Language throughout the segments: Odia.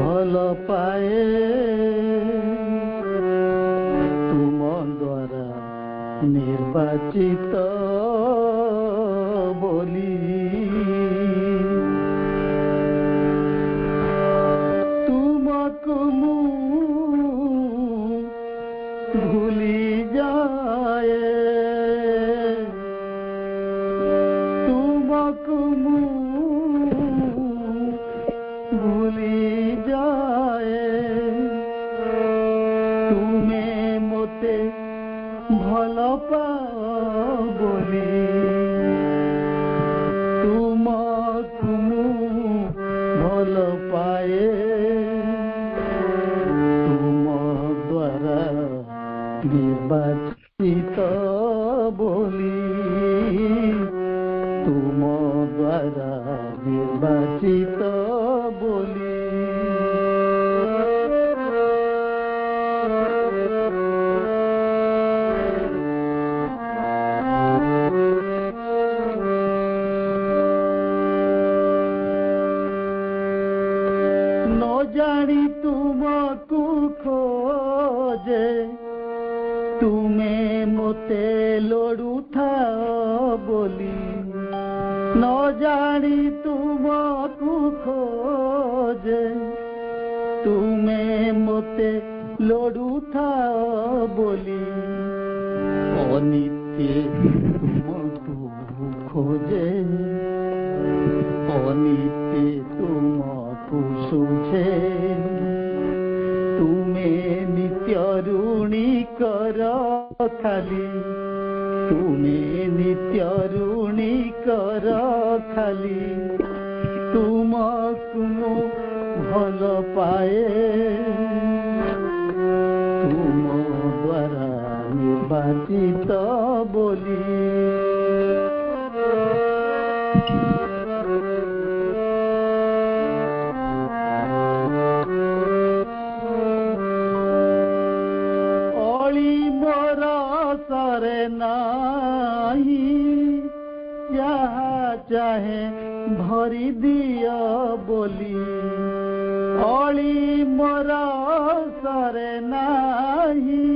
ଭଲ ପାଏ ତୁମ ଦ୍ୱାରା ନିର୍ବାଚିତ ବୋଲି ତୁମକୁ ମୁଁ ଭୁଲି ଯାଏ ତୁମକୁ ମୁଁ भूली जाए तुम्हें मोते भल पाओ बोली तुमको भल पाए तुम द्वारा निर्वाचित बोली तुम द्वारा निर्वाचित बोली न जानी तुमको खोजे तुम्हें मोते लोड़ुथा बोली न जानी तुमको खोजे तुम्हें मोते लोड़ुथा बोली अनित्य तुमको खोजे अनित्य तुमको सुझे तुम्हें नित्य ऋणी कर खाली तुम्हें नित्य ऋणी कर खाली तुमको भल पाए तुम द्वारा निर्वाचित बोली नाही जहाँ चाहे भरी दिया बोली अली मोरा सरे नाही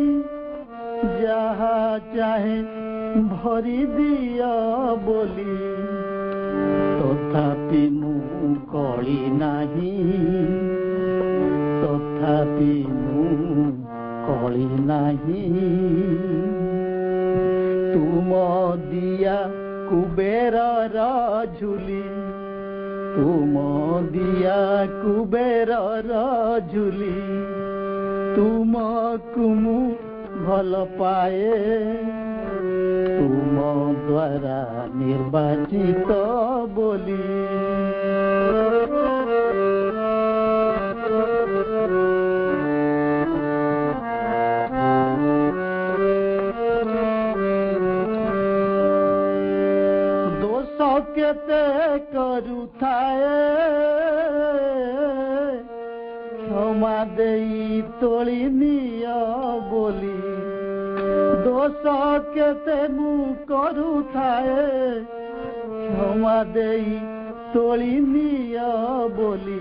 जहाँ चाहे भरी दिया बोली तथापि मु कली नाही तथापि मु कली नाही तुम दिया कुबेर झुली तुम दिया कुबेर झुली तुमको मु भल पाए तुम द्वारा निर्वाचित बोली केते करुथाए क्षमा देई तोली निया बोली दोष केते मु करुथाए क्षमा देई तोली निया बोली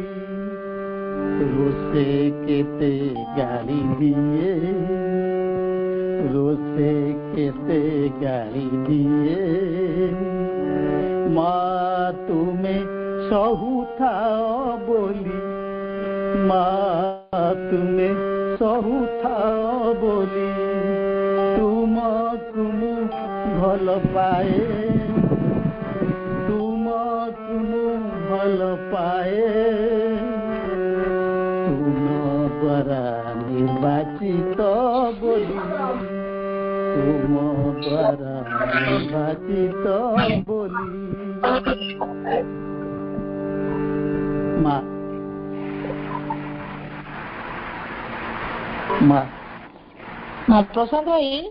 रोसे केते गाली दिए रोसे केते गाली दिए माँ तुम्हें सहुथा बोली माँ तुम्हें सहुथा बोली तुमको भल पाए तुमको भल पाए तुम द्वारा निर्वाचित बोली तुम द्वारा निर्वाचित बोली माँ माँ हाँ प्रशांत भाई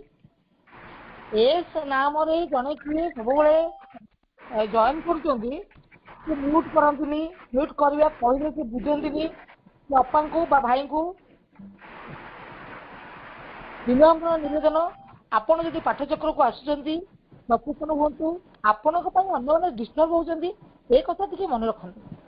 नाम जड़े किए सब जॉइन कर म्यूट करती म्यूट करवा कहले कि बुझंती अपा को भाई को विनम्र निवेदन आपण जदि पाठचक्र को आसुचंती सचेतन हूँ आपण अन्य डिस्टर्ब होती ए कथा टी मन रखते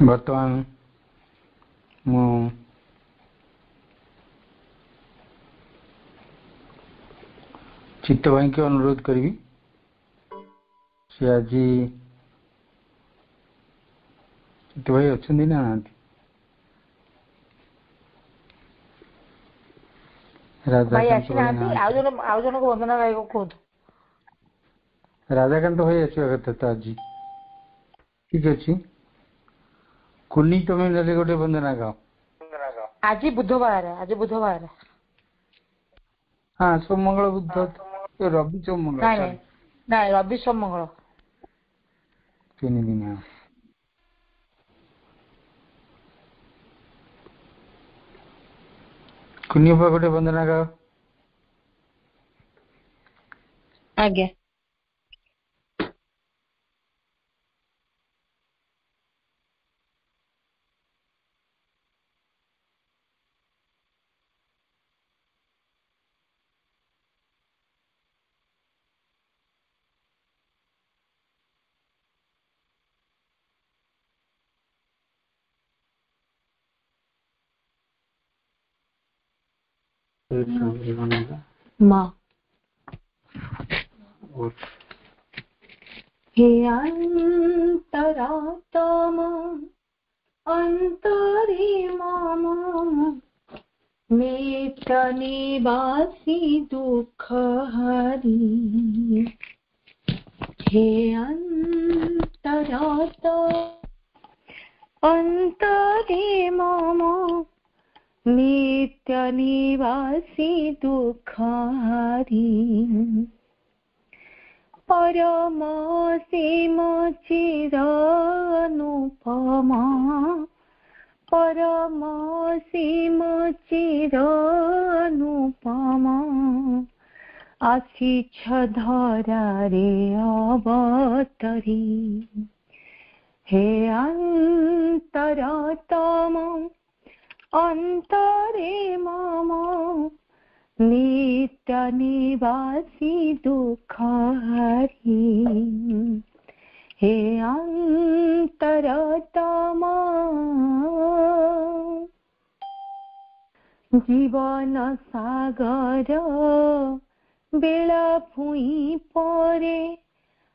बर्तमान मु चित्त भाई के अनुरोध करी से आज चित्त भाई अच्छा ना राधाकांत को वंदना गाय को राधाकांत भाई आसवा कथा आज ठीक अच्छे कुनी तुम ना गोटे वंदना गाओ आज बुधवार हाँ सोम मंगल बुध रवि सोम मंगल ना रवि सोम मंगल 3 दिन कुनी गोटे वंदना गाओ आज्ञा माँ हे अन्तरात्म अन्तरे मम नित्यनिवासी दुःखहरि हे अन्तरात्म अन्तरे मम नित्यनिवासी दुःखहरि परम सीम चिरानुपमा परम सीम चिरानुपमा आशिष धरारे अवतरी हे अन्तरात्म अन्तरे मम नित्यनिवासी दुःखहरि हे अन्तरात्म जीवन सागर बेला भुई परे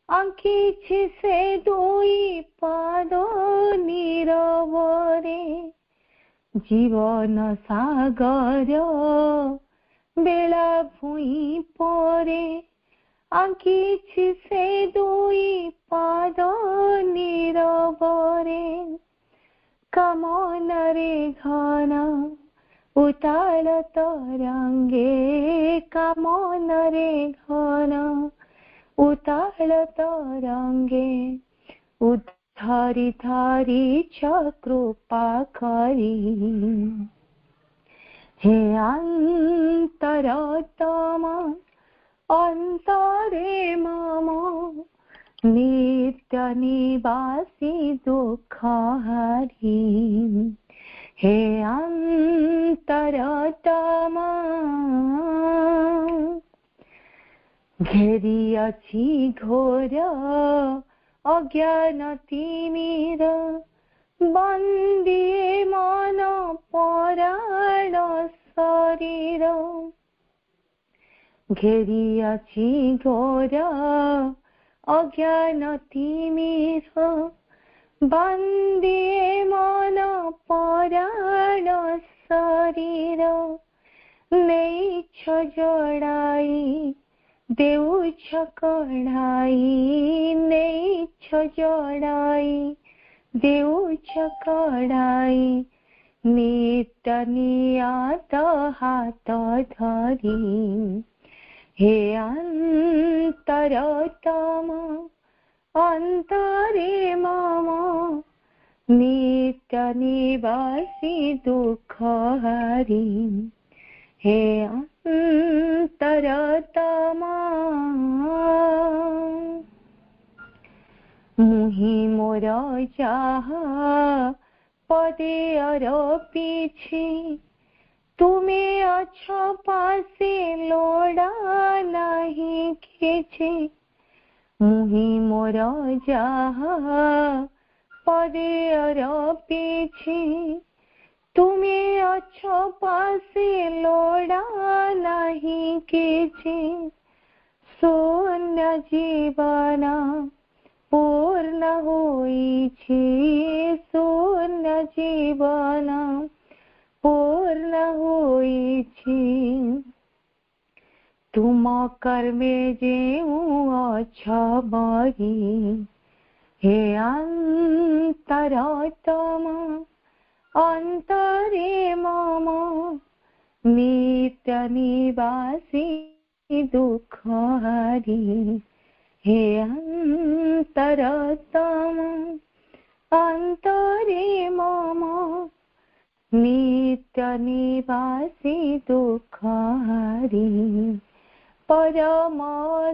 आंखिछि से दुई पाद नीरवरे जीवन सागर बेला भुई परे आंखिछि से दुई पाद नीरवरे कामनारे घन उताल तरंगे कामनारे घन उताल तरंगे उद्धारी धारी च कृपा करी हे अन्तरात्म अन्तरे मम नित्यनिवासी दुःखहरि हे अन्तरात्म घेरिअछि घोर अज्ञान तिमिर बन्दिए मन पराण शरीर घेरिअछि घोर अज्ञान तिमिर बन्दिए मन पराण शरीर नेइछ जडाई देउछ कढाई नेइछ जडाई देउछ कढाई नित्य नियत हात धरी हे अन्तरात्म अन्तरे मम नित्य निवासी दुःखहरि हे अन्तरात्म मुहि मोर जाहा पदे अरपिछि तुमे अछ पासे लोड़ा नहीं किछि मुहि मोर जाहा पदे पीछे तुमे अछ पासे लोड़ा नहीं किछि शून्य जीवन पूर्ण होइछि शून्य जीवन पूर्ण होइछि तुम कर्मे जेउ अछ बही हे अंतरतम अंतरे मम नित्य निवासी दुख हरि हे अंतरतम अंतरे मम नित्य निवासी दुख हरि परम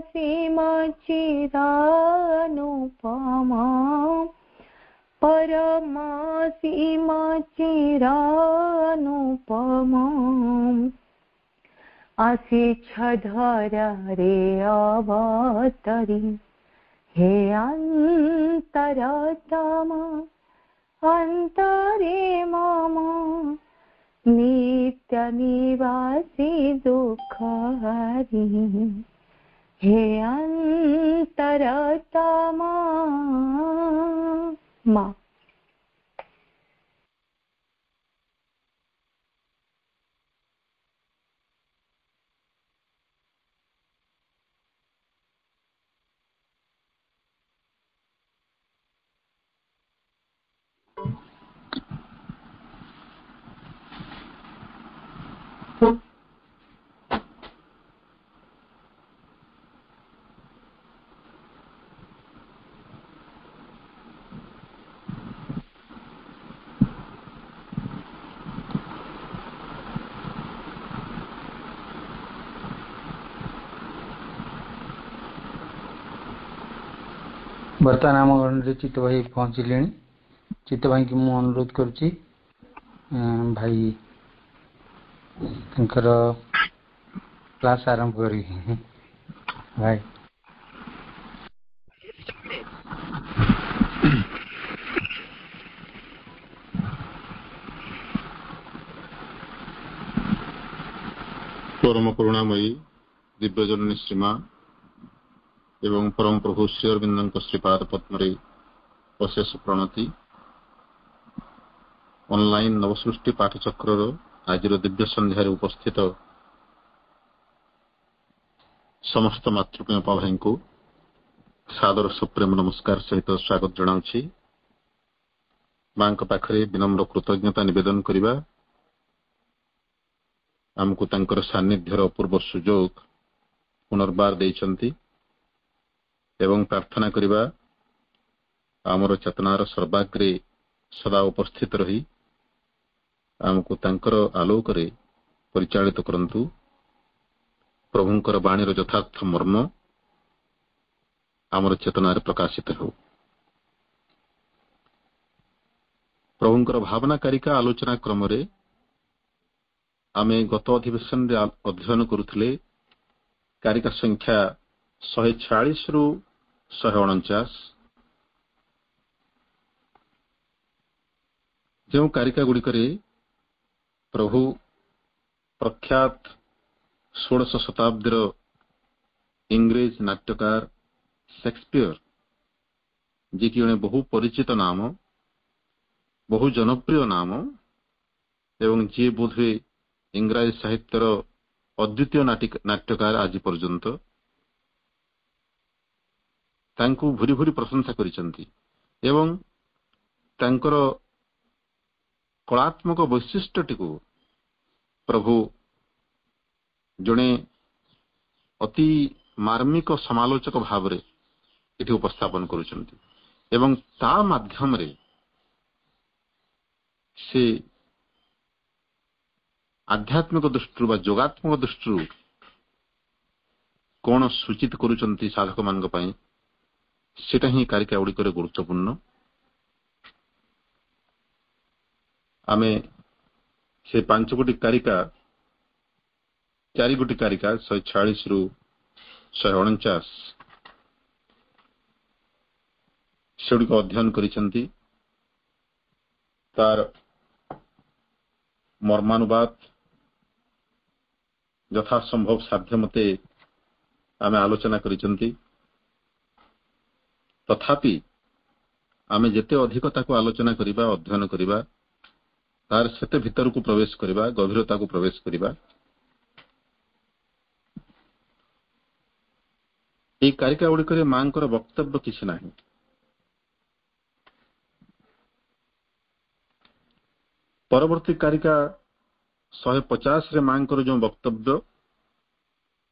सीम चिरानुपम परम सीम चिरानुपम आशीर्षधर रे अवतरी हे अंतरतम अंतरे मम नित्य निवासी दुख हरि हे अंतरतम मां। बर्तमान आम घर चित्त भाई पहुँचले चित्त भाई की मुझे अनुरोध करुच्ची भाई क्लास आरंभ करी भाई। परम करुणामयी दिव्यजननी श्रीमा एवं परम प्रभु श्री अरविंद श्रीपाद पद्मरे अशेष प्रणति ऑनलाइन नवसृष्टि पाठचक्र आज दिव्य संध्यार उपस्थित समस्त मातृप्रेम भाई को सादर सुप्रेम नमस्कार सहित स्वागत जनाऊँगी। मां पाखरे विनम्र कृतज्ञता निवेदन करवा आमको तांकर सान्निध्यर अपूर्व सुजोग पुनर्बार देइछंती एवं प्रार्थना करवा आमर चेतनार सर्वाग्रे सदा उपस्थित रही आमको तांकर आलोक रे परिचालित करंतु प्रभुंकर बाणीर यथार्थ मर्म आमर चेतनार प्रकाशित हो। प्रभुंकर भावनाकारिका आलोचना क्रम रे आमे गत अधिवेशन रे अध्ययन करुथिले कारिका संख्या 146 रु 149 जो कारिका गुड़िकरे प्रभु प्रख्यात 16 शताब्दीर इंग्रेज नाट्यकार शेक्सपियर जी की जड़े बहु परिचित नाम बहु जनप्रिय नाम एवं जी बोधे इंग्राजी साहित्यर अद्वितीय नाट्यकार आज पर्यंत तांकु भूरी भूरी प्रशंसा करिसंती एवं तांकर कलात्मक वैशिष्ट्यटी को प्रभु जड़े अति मार्मिक समालोचक भाव रे इति उपस्थापन करुचंती एवं ता माध्यम रे से आध्यात्मिक दृष्टि बा जोगात्मक दृष्टि कौन सूचित करुचंती साधक मानक पई सेटा ही कारिका गुड़िकर गुरुत्वपूर्ण। आमे से 5 गोटी कारिका 4 गोटी कारिका 146 रु 149 से अध्ययन करिसंती तार मर्मानुवाद यथासंभव साध्य मते आमे आलोचना करिसंती। तथापि आमे जेते अधिक ताको आलोचना करिबा अध्ययन करिबा तार सेते भीतर को प्रवेश करिबा गभीरता को प्रवेश करिबा ए कारिका गुडी करे मांकर वक्तव्य किछि नाही। परवर्ती कारिका 150 रे मांकर जो वक्तव्य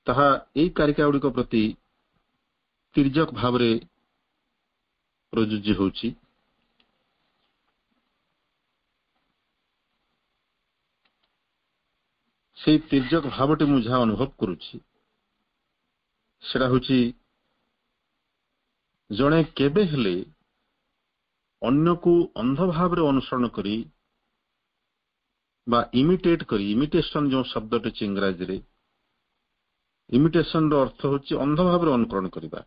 ताहा ए कारिका गुडी को प्रति तिर्जक भावरे प्रयोज्य होउची। से तिर्जक भावटे मु जहा अनुभव करूची सेटा होची जणे केबे हेले अन्य को अंध भावरे अनुसरण करी बा इमिटेट करी इमिटेशन जो शब्दटे इंग्राजी रे इमिटेशन रो अर्थ होची अंध भावरे अनुकरण करिबा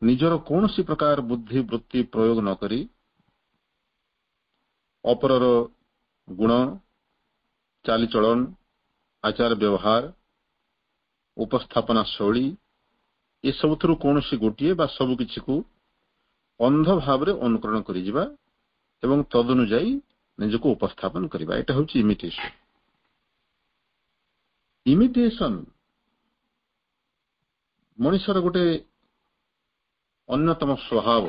निजर कौनसी प्रकार बुद्धि वृत्ति प्रयोग न करी अपरर गुण चालीचलन आचार व्यवहार उपस्थापना शैली ये सब थरु कौनसी गोटिए बा सब किछि को अंध भावरे अनुकरण करि जिबा एवं तदनुଯାୟୀ निजको उपस्थापन करिबा एटा होची इमिटेशन। इमिटेशन मनुष्यर गोटे अन्यतम स्वभाव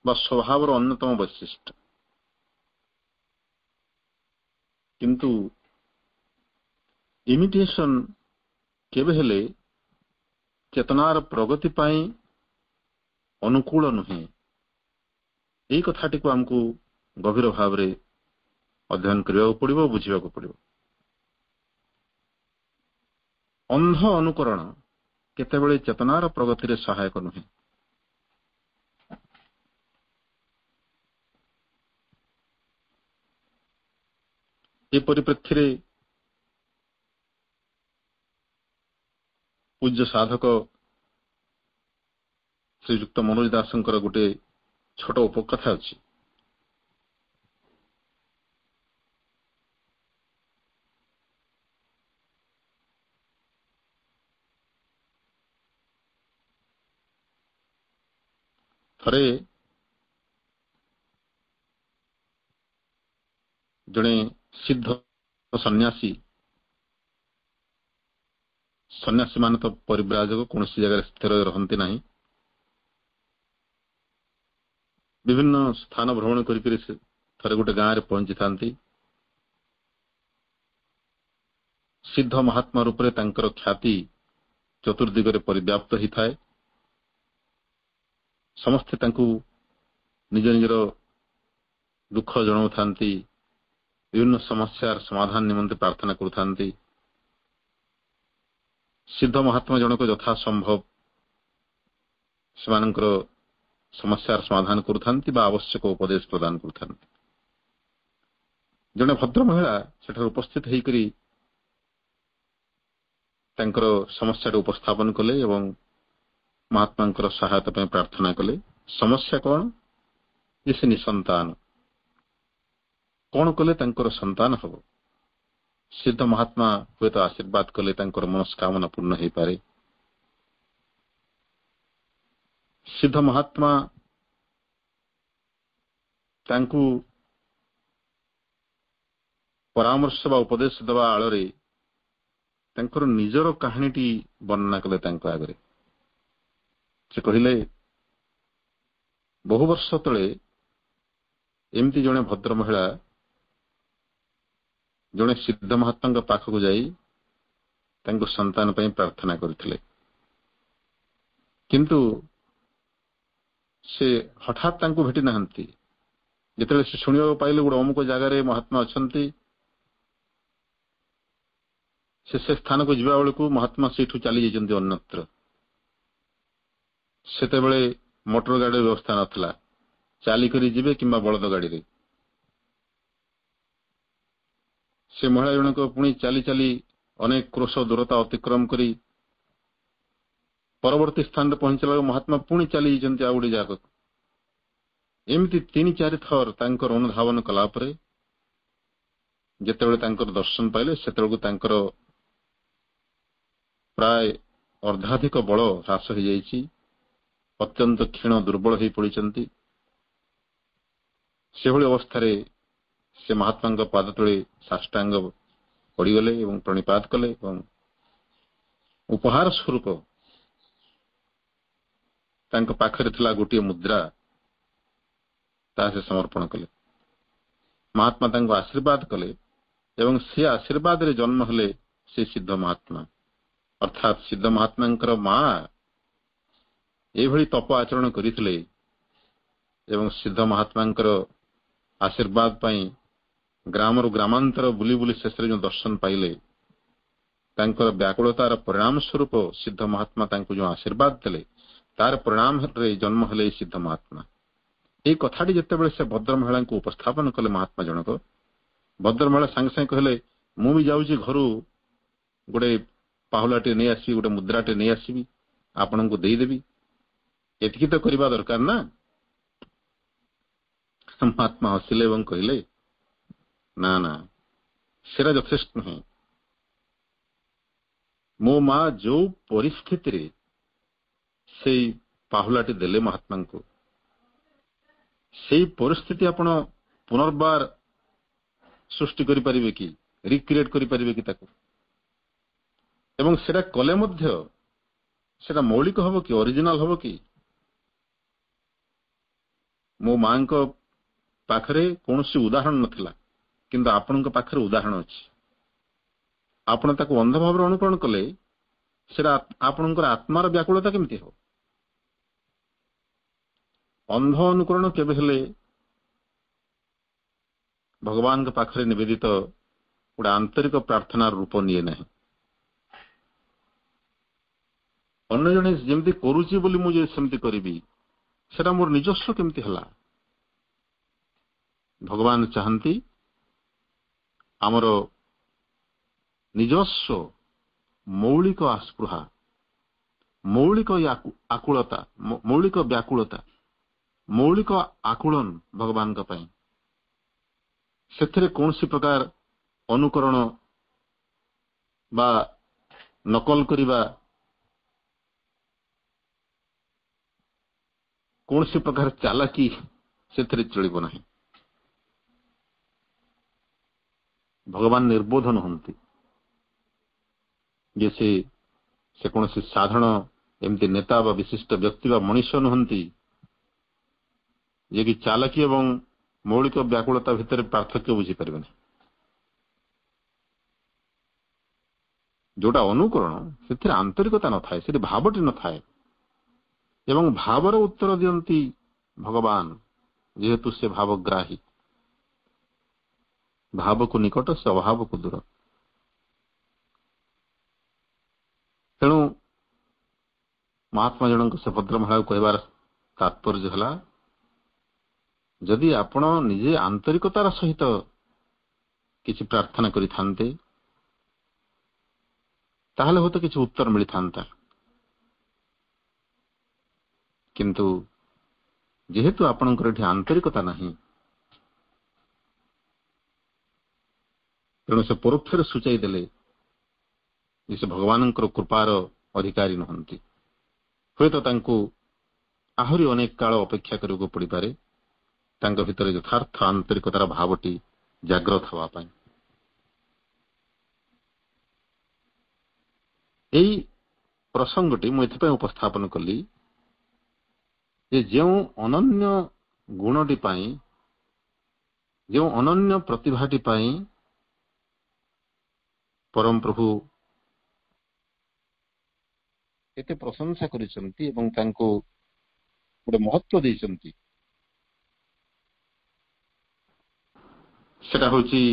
बा स्वभावर अन्यतम वैशिष्ट्य किंतु इमिटेशन केबे हेले चेतनार प्रगति पाई अनुकूल नुहे। यही कथाटी को हमको गभीर भाव रे अध्ययन करने पड़ो बुझा पड़ो। अंध अनुकरण केतेबेले चेतनार प्रगति रे सहायक नुहे। ए परिप्रेक्षी रे पूज्य साधक श्रीयुक्त मनोज दासंकर गोटे छोट उपकथा अछि। थरे जड़े सिद्ध सन्यासी सन्यासी मान तो परिव्राजक कौन जगह स्थिर रहती ना विभिन्न स्थान भ्रमण करी थे गोटे गाँव में पहुंची था। सिद्ध महात्मा रूप से तांकर ख्याति चतुर्दिगरे परिव्याप्त ही थाए। समस्ते तांकु निज निजर दुख जनाऊ था विभिन्न समस्यार समाधान निमंते प्रार्थना करुथांती। सिद्ध महात्मा जनक यथा संभव सेमानकर समस्यार समाधान करुथांती बा आवश्यक उपदेश प्रदान करुथांती। जने भद्र महिला सेठार उपस्थित होइकरी तांकर समस्या उपस्थापन कले एवं महात्मा सहायता पे प्रार्थना कले। समस्या कौन ये से निसंतान कौन कले तांकर संतान हबो। सिद्ध महात्मा हुए तो आशीर्वाद कले तांकर मनस्कामना पूर्ण हो पारे। सिद्ध महात्मा तांकु परामर्श बा उपदेश दवा आଳରେ तांकर निजर कहानीटी वर्णना कले तांको आगरे। से कहिले बहु वर्ष तले एमती जने भद्र महिला जने सिद्ध महात्मा पाखक जाई तांको संतान पई प्रार्थना करथिले। किंतु से हठात तांको भेटी नाहंती। जेतेले से सुनियो पाइले गोटे अमुक जगार महात्मा अछंती से स्थान को जीवा बेलू महात्मा सेठू चली जाइछन्ती अन्यत्र। सेतेबेले मोटर गाड़ी व्यवस्था नथला चाली करी जिबे किंबा बलद गाड़ी रे। से महिला जनक पुणी चाली चाली अनेक क्रोश दूरता अतिक्रम करी परवर्ती स्थान पहुंचला महात्मा पुणी चली जाइछन्ती आ गोटे जगह। एमती 3-4 थर तांकर अनुधावन कला परे जेतेबेले तांकर दर्शन पाइले सेतेबेलକୁ तांकर प्राय अर्धाधिक बल ह्रास हो जाइछि, अत्यंत क्षीण दुर्बल हो पड़िछन्ति। सेभଳି अवस्थारे से महात्मा पाद तले साष्टांग पड़गले और प्रणिपात कले और उपहार स्वरूप तांको पाखरे थिला गोटे मुद्रा ता से समर्पण कले। महात्मा तांको आशीर्वाद कले एवं से आशीर्वाद रे जन्म हले से सिद्ध महात्मा, अर्थात सिद्ध महात्मा माँ एभली तप आचरण करिथिले एवं सिद्ध महात्मा आशीर्वाद पाई ग्रामरु ग्रामांतर बुली बुली शेष जो दर्शन पाइले तांकर व्याकुलतार परिणाम स्वरूप सिद्ध महात्मा तांको जो आशीर्वाद देले तार परिणाम रे जन्म हले सिद्ध महात्मा। ये कथाटी जितेबाला से भद्र महिला को उपस्थापन कले महात्मा जनक, भद्र महिला सांगे सांगे कहले मु भी जाऊँ घर गोटे पाहुलाटे नहीं आसबि, गोटे मुद्राटे नहीं आसबि, आपण को देदेवी, एतिकी तो करबा दरकार ना। महात्मा हसिले और कहले ना ना सेरा यथेष्ट नुहे, मो माँ जो परिस्थिति रे से पाहुलाटी देले महात्मा को से परिस्थिति आपण पुनर्बार सृष्टि करि परिबे कि रिक्रिएट करि परिबे कि ताको, एवं सेरा कले मध्य सेरा मौलिक हबो कि ओरिजिनल हबो कि। मो मां को पाखरे कोनोसी उदाहरण नथिला किंतु आपन पाखरे उदाहरण अछि, आपण ताको अंध भाव अनुकरण कले सेरा आपनकर आत्मार व्याकुलता केमती हो। अंध अनुकरण केबे हेले भगवान के पाखरे निवेदित गोटे आंतरिक प्रार्थना रूप निये नहीं। अन्य जने जेमती करूची बोली मुझे सेमती करिबी सेटा मोर निजस्व केमती हला। भगवान चाहती आमर निजस्व मौलिक आस्पृहा, मौलिक आकुलता, मौलिक व्याकुलता, मौलिक आकुलन भगवान का पाई सेथरे कौनसी प्रकार अनुकरण बा नकल करिबा कौनसी प्रकार चालाकी सेथरे चलिबो नाही। भगवान निर्बोधन हंती जैसे से कौन से साधारण एमती नेता व विशिष्ट व्यक्ति व मनुष्य नुहंती जे कि चालाकी एवं मौलिक व्याकुलता भितर पार्थक्य बुझी पारे। जोटा अनुकरण से आंतरिकता न थाए, से भावटी न थाए एवं भावर उत्तर दियंती भगवान जेहेतु से भावग्राही, भाव को निकट से अभाव को दूर। तेणु महात्मा जनक से भद्र महिला कहबार तात्पर्य है जदि आपण निजे आंतरिकतार सहित किसी प्रार्थना करि थांते ताहले होतो किसी उत्तर मिली थांता, किंतु जेहेतु आपणकर एठी आंतरिकता नहीं तेणु से परोक्षर सूचाई देले से भगवान कृपार अधिकारी नुहंती। हुए तो तांको आहुरी अनेक काल अपेक्षा करने पड़ पारे तांको भितर यथार्थ आंतरिकतार भावटी जाग्रत हवा पाई। एई प्रसंगटी मु एथिपाई उपस्थापन कली जे जो अनन्य गुणटी पाई, जो अनन्य प्रतिभाटी पाई परम प्रभु एते प्रशंसा करिसंती एवं तांको गोटे महत्व देइसंती। सेटा होची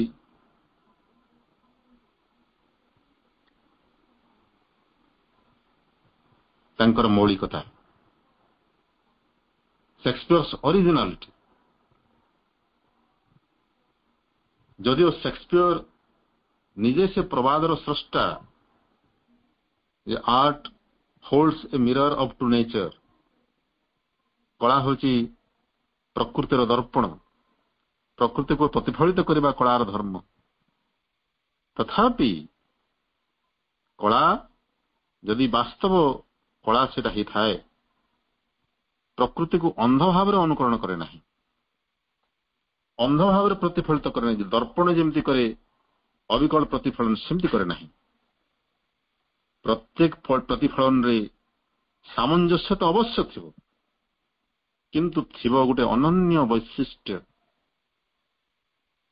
तांकर मौलिकता, शेक्सपियर्स ओरिजिनालिटी। जदिओ शेक्सपियर निजे से प्रवादर स्रष्टा, art holds a mirror of to nature, कला होची ପ୍ରକୃତିର ଦର୍ପଣ, ପ୍ରକୃତିକୁ ପ୍ରତିଫଳିତ କରିବା କଳାର ଧର୍ମ। ତଥାପି କଳା ଯଦି ବାସ୍ତବ କଳା ସେଟା ହେଇଥାଏ, ପ୍ରକୃତିକୁ ଅନ୍ଧ ଭାବରେ ଅନୁକରଣ କରେ ନାହିଁ, ଅନ୍ଧ ଭାବରେ ପ୍ରତିଫଳିତ କରେ ନାହିଁ। ଦର୍ପଣ ଯେମିତି କରେ ଅବିକଳ ପ୍ରତିଫଳନ ସେମିତି କରେ ନାହିଁ। ପ୍ରତ୍ୟେକ ପ୍ରତିଫଳନରେ ସାମଞ୍ଜସ୍ୟ ତ ଅବଶ୍ୟ ଥିବ, କିନ୍ତୁ ଥିବ ଗୋଟେ ଅନନ୍ୟ ବୈଶିଷ୍ଟ୍ୟ,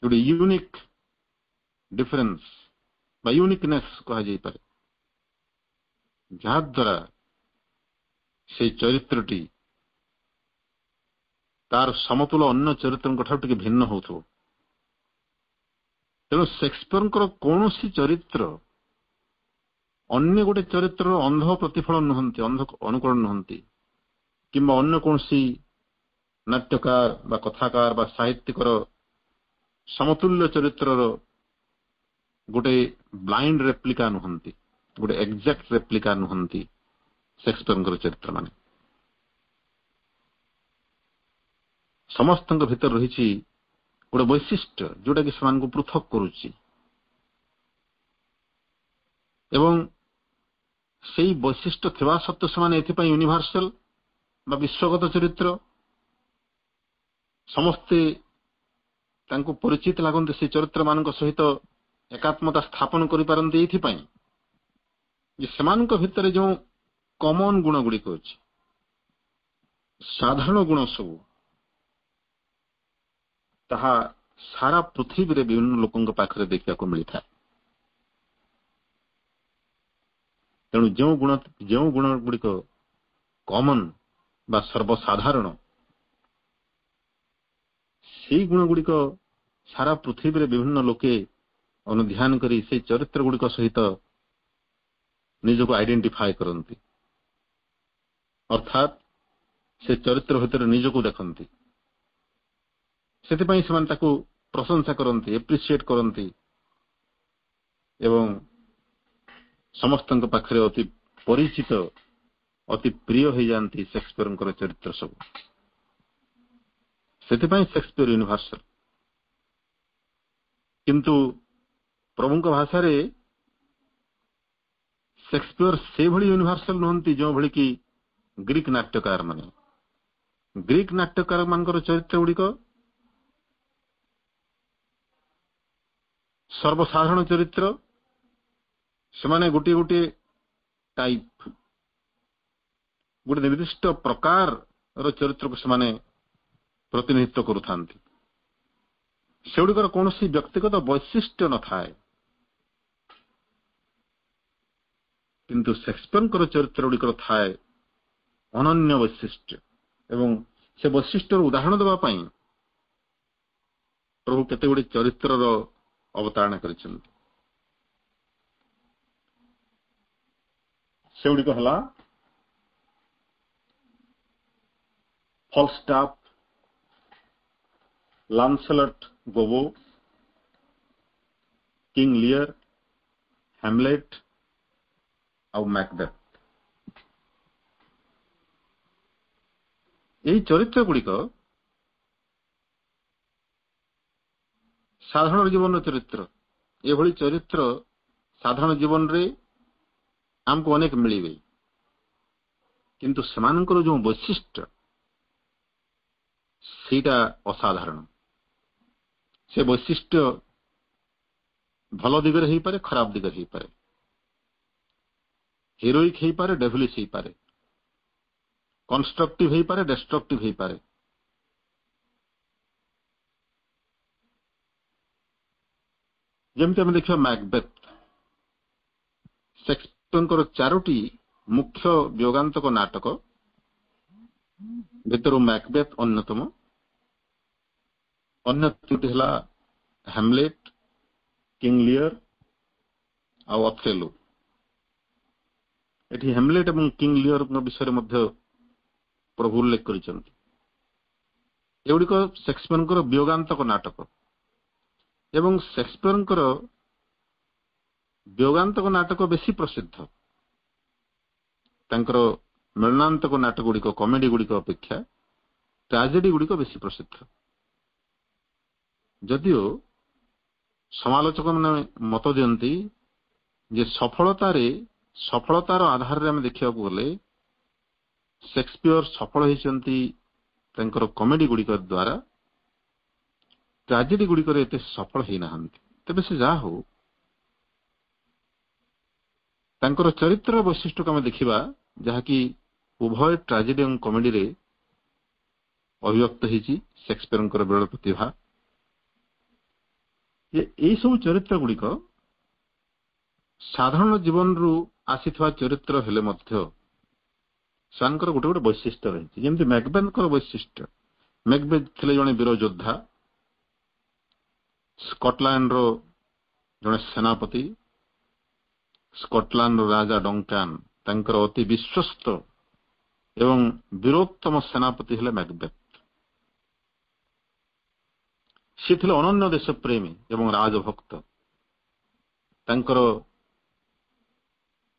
ଗୋଟେ ୟୁନିକ୍ ଡିଫରେନ୍ସ ବା ୟୁନିକନେସ୍ କୁହାଯାଇପାରେ, ଯାହାଦ୍ୱାରା ସେଇ ଚରିତ୍ରଟି ତାର ସମତୁଲ ଅନ୍ୟ ଚରିତ୍ରଙ୍କ ଠାରୁ ଟିକେ ଭିନ୍ନ ହେଉଥିବ। ତେଣୁ ସେକ୍ସପିୟରଙ୍କର କୌଣସି ଚରିତ୍ର ଅନ୍ୟ ଗୋଟେ ଚରିତ୍ରର ଅନ୍ଧ ପ୍ରତିଫଳନ ନୁହନ୍ତି, ଅନ୍ଧ ଅନୁକରଣ ନୁହନ୍ତି, କିମ୍ବା ଅନ୍ୟ କୌଣସି ନାଟ୍ୟକାର ବା କଥାକାର ବା ସାହିତ୍ୟିକର ସମତୁଲ୍ୟ ଚରିତ୍ରର ଗୋଟେ ବ୍ଲାଇଣ୍ଡ ରେପ୍ଲିକା ନୁହନ୍ତି, ଗୋଟେ ଏକ୍ଜାକ୍ଟ ରେପ୍ଲିକା ନୁହନ୍ତି ସେକ୍ସପିୟରଙ୍କର ଚରିତ୍ର ମାନେ। ସମସ୍ତଙ୍କ ଭିତରେ ରହିଛି ଗୋଟେ ବୈଶିଷ୍ଟ୍ୟ ଯୋଉଟା କି ସେମାନଙ୍କୁ ପୃଥକ କରୁଛି, ଏବଂ ସେଇ ବୈଶିଷ୍ଟ୍ୟ ଥିବା ସତ୍ତ୍ୱେ ସେମାନେ ଏଥିପାଇଁ ୟୁନିଭର୍ସାଲ ବା ବିଶ୍ୱଗତ ଚରିତ୍ର, ସମସ୍ତେ ତାଙ୍କୁ ପରିଚିତ ଲାଗନ୍ତି, ସେ ଚରିତ୍ର ମାନଙ୍କ ସହିତ ଏକାତ୍ମତା ସ୍ଥାପନ କରିପାରନ୍ତି ଏଇଥିପାଇଁ ଯେ ସେମାନଙ୍କ ଭିତରେ ଯେଉଁ କମନ ଗୁଣ ଗୁଡିକ ଅଛି, ସାଧାରଣ ଗୁଣ ସବୁ, ତାହା ସାରା ପୃଥିବୀରେ ବିଭିନ୍ନ ଲୋକଙ୍କ ପାଖରେ ଦେଖିବାକୁ ମିଳିଥାଏ। ତେଣୁ ଯେଉଁ ଗୁଣ ଗୁଡିକ କମନ ବା ସର୍ବସାଧାରଣ, ସେଇ ଗୁଣ ଗୁଡିକ ସାରା ପୃଥିବୀରେ ବିଭିନ୍ନ ଲୋକେ ଅନୁଧ୍ୟାନ କରି ସେଇ ଚରିତ୍ର ଗୁଡିକ ସହିତ ନିଜକୁ ଆଇଡେଣ୍ଟିଫାଏ କରନ୍ତି, ଅର୍ଥାତ୍ ସେ ଚରିତ୍ର ଭିତରେ ନିଜକୁ ଦେଖନ୍ତି। ସେଥିପାଇଁ ସେମାନେ ତାକୁ ପ୍ରଶଂସା କରନ୍ତି, ଏପ୍ରିସିଏଟ କରନ୍ତି, ଏବଂ ସମସ୍ତଙ୍କ ପାଖରେ ଅତି ପରିଚିତ, ଅତି ପ୍ରିୟ ହେଇଯାନ୍ତି ସେକ୍ସପିୟରଙ୍କର ଚରିତ୍ର ସବୁ। ସେଥିପାଇଁ ସେକ୍ସପିୟର ୟୁନିଭର୍ସାଲ। କିନ୍ତୁ ପ୍ରଭୁଙ୍କ ଭାଷାରେ ସେକ୍ସପିୟର ସେଭଳି ୟୁନିଭର୍ସାଲ ନୁହନ୍ତି ଯେଉଁଭଳି କି ଗ୍ରୀକ ନାଟ୍ୟକାର ମାନେ। ଗ୍ରୀକ ନାଟ୍ୟକାର ମାନଙ୍କର ଚରିତ୍ର ଗୁଡିକ ସର୍ବସାଧାରଣ ଚରିତ୍ର, ସେମାନେ ଗୋଟିଏ ଗୋଟିଏ ଟାଇପ, ଗୋଟେ ନିର୍ଦ୍ଦିଷ୍ଟ ପ୍ରକାରର ଚରିତ୍ରକୁ ସେମାନେ ପ୍ରତିନିଧିତ୍ୱ କରୁଥାନ୍ତି। ସେଗୁଡିକର କୌଣସି ବ୍ୟକ୍ତିଗତ ବୈଶିଷ୍ଟ୍ୟ ନଥାଏ। କିନ୍ତୁ ସେକ୍ସପିୟରଙ୍କର ଚରିତ୍ର ଗୁଡିକର ଥାଏ ଅନନ୍ୟ ବୈଶିଷ୍ଟ୍ୟ, ଏବଂ ସେ ବୈଶିଷ୍ଟ୍ୟର ଉଦାହରଣ ଦେବା ପାଇଁ ପ୍ରଭୁ କେତେଗୁଡିଏ ଚରିତ୍ରର ଅବତାରଣା କରିଛନ୍ତି। ସେଗୁଡିକ ହେଲା ଫଲଷ୍ଟାଫ, ଲାନ୍ସେଲଟ୍ ଗୋବୋ, କିଙ୍ଗ ଲିୟର, ହ୍ୟାମଲେଟ ଆଉ ମ୍ୟାକବେଥ। ଏହି ଚରିତ୍ର ଗୁଡିକ ସାଧାରଣ ଜୀବନର ଚରିତ୍ର। ଏଭଳି ଚରିତ୍ର ସାଧାରଣ ଜୀବନରେ ଆମକୁ ଅନେକ ମିଳିବେ, କିନ୍ତୁ ସେମାନଙ୍କର ଯେଉଁ ବୈଶିଷ୍ଟ୍ୟ ସେଇଟା ଅସାଧାରଣ। ସେ ବୈଶିଷ୍ଟ୍ୟ ଭଲ ଦିଗରେ ହେଇପାରେ, ଖରାପ ଦିଗରେ ହେଇପାରେ, ହିରୋଇକ ହେଇପାରେ, ଡେଭିଲିଶ ହେଇପାରେ, କନଷ୍ଟ୍ରକ୍ଟିଭ ହେଇପାରେ, ଡେଷ୍ଟ୍ରକ୍ଟିଭ ହେଇପାରେ। ଯେମିତି ଆମେ ଦେଖିବା ମ୍ୟାକବେଥ, ସେକ୍ସପିୟରଙ୍କର 4ଟି ମୁଖ୍ୟ ବ୍ୟୋଗାନ୍ତକ ନାଟକ ଭିତରୁ ମ୍ୟାକବେଥ ଅନ୍ୟତମ। ଅନ୍ୟ 3ଟି ହେଲା ହ୍ୟାମଲେଟ, କିଙ୍ଗ ଲିୟର ଆଉ ଅଥେଲୋ। ଏଠି ହ୍ୟାମଲେଟ ଏବଂ କିଙ୍ଗ ଲିୟରଙ୍କ ବିଷୟରେ ମଧ୍ୟ ପ୍ରଭୁ ଉଲ୍ଲେଖ କରିଛନ୍ତି। ଏଗୁଡିକ ସେକ୍ସପିୟରଙ୍କର ବ୍ୟୋଗାନ୍ତକ ନାଟକ, ଏବଂ ସେକ୍ସପିୟରଙ୍କର ବ୍ୟୋଗାନ୍ତକ ନାଟକ ବେଶୀ ପ୍ରସିଦ୍ଧ ତାଙ୍କର ମିଳନାନ୍ତକ ନାଟକ ଗୁଡିକ, କମେଡି ଗୁଡିକ ଅପେକ୍ଷା। ଟ୍ରାଜେଡି ଗୁଡିକ ବେଶୀ ପ୍ରସିଦ୍ଧ। ଯଦିଓ ସମାଲୋଚକମାନେ ମତ ଦିଅନ୍ତି ଯେ ସଫଳତାର ଆଧାରରେ ଆମେ ଦେଖିବାକୁ ଗଲେ ସେକ୍ସପିୟର ସଫଳ ହୋଇଛନ୍ତି ତାଙ୍କର କମେଡି ଗୁଡିକ ଦ୍ୱାରା, ଟ୍ରାଜେଡି ଗୁଡିକରେ ଏତେ ସଫଳ ହୋଇନାହାନ୍ତି। ତେବେ ସେ ଯାହା ହଉ, ତାଙ୍କର ଚରିତ୍ର ବୈଶିଷ୍ଟ୍ୟକୁ ଆମେ ଦେଖିବା, ଯାହାକି ଉଭୟ ଟ୍ରାଜେଡି ଏବଂ କମେଡିରେ ଅଭିବ୍ୟକ୍ତ ହୋଇଛି ସେକ୍ସପିୟରଙ୍କର ବିରଳ ପ୍ରତିଭା। ଏଇ ସବୁ ଚରିତ୍ର ଗୁଡିକ ସାଧାରଣ ଜୀବନରୁ ଆସିଥିବା ଚରିତ୍ର ହେଲେ ମଧ୍ୟ ସେମାନଙ୍କର ଗୋଟେ ଗୋଟେ ବୈଶିଷ୍ଟ୍ୟ ରହିଛି। ଯେମିତି ମ୍ୟାକବେଥଙ୍କର ବୈଶିଷ୍ଟ୍ୟ, ମ୍ୟାକବେଥ ଥିଲେ ଜଣେ ବୀର ଯୋଦ୍ଧା, ସ୍କଟଲ୍ୟାଣ୍ଡର ଜଣେ ସେନାପତି। ସ୍କଟଲ୍ୟାଣ୍ଡର ରାଜା ଡଙ୍କାନ ତାଙ୍କର ଅତି ବିଶ୍ୱସ୍ତ ଏବଂ ବୀରୋତ୍ତମ ସେନାପତି ହେଲେ ମ୍ୟାକବେଥ। ସେ ଥିଲେ ଅନନ୍ୟ ଦେଶପ୍ରେମୀ ଏବଂ ରାଜଭକ୍ତ। ତାଙ୍କର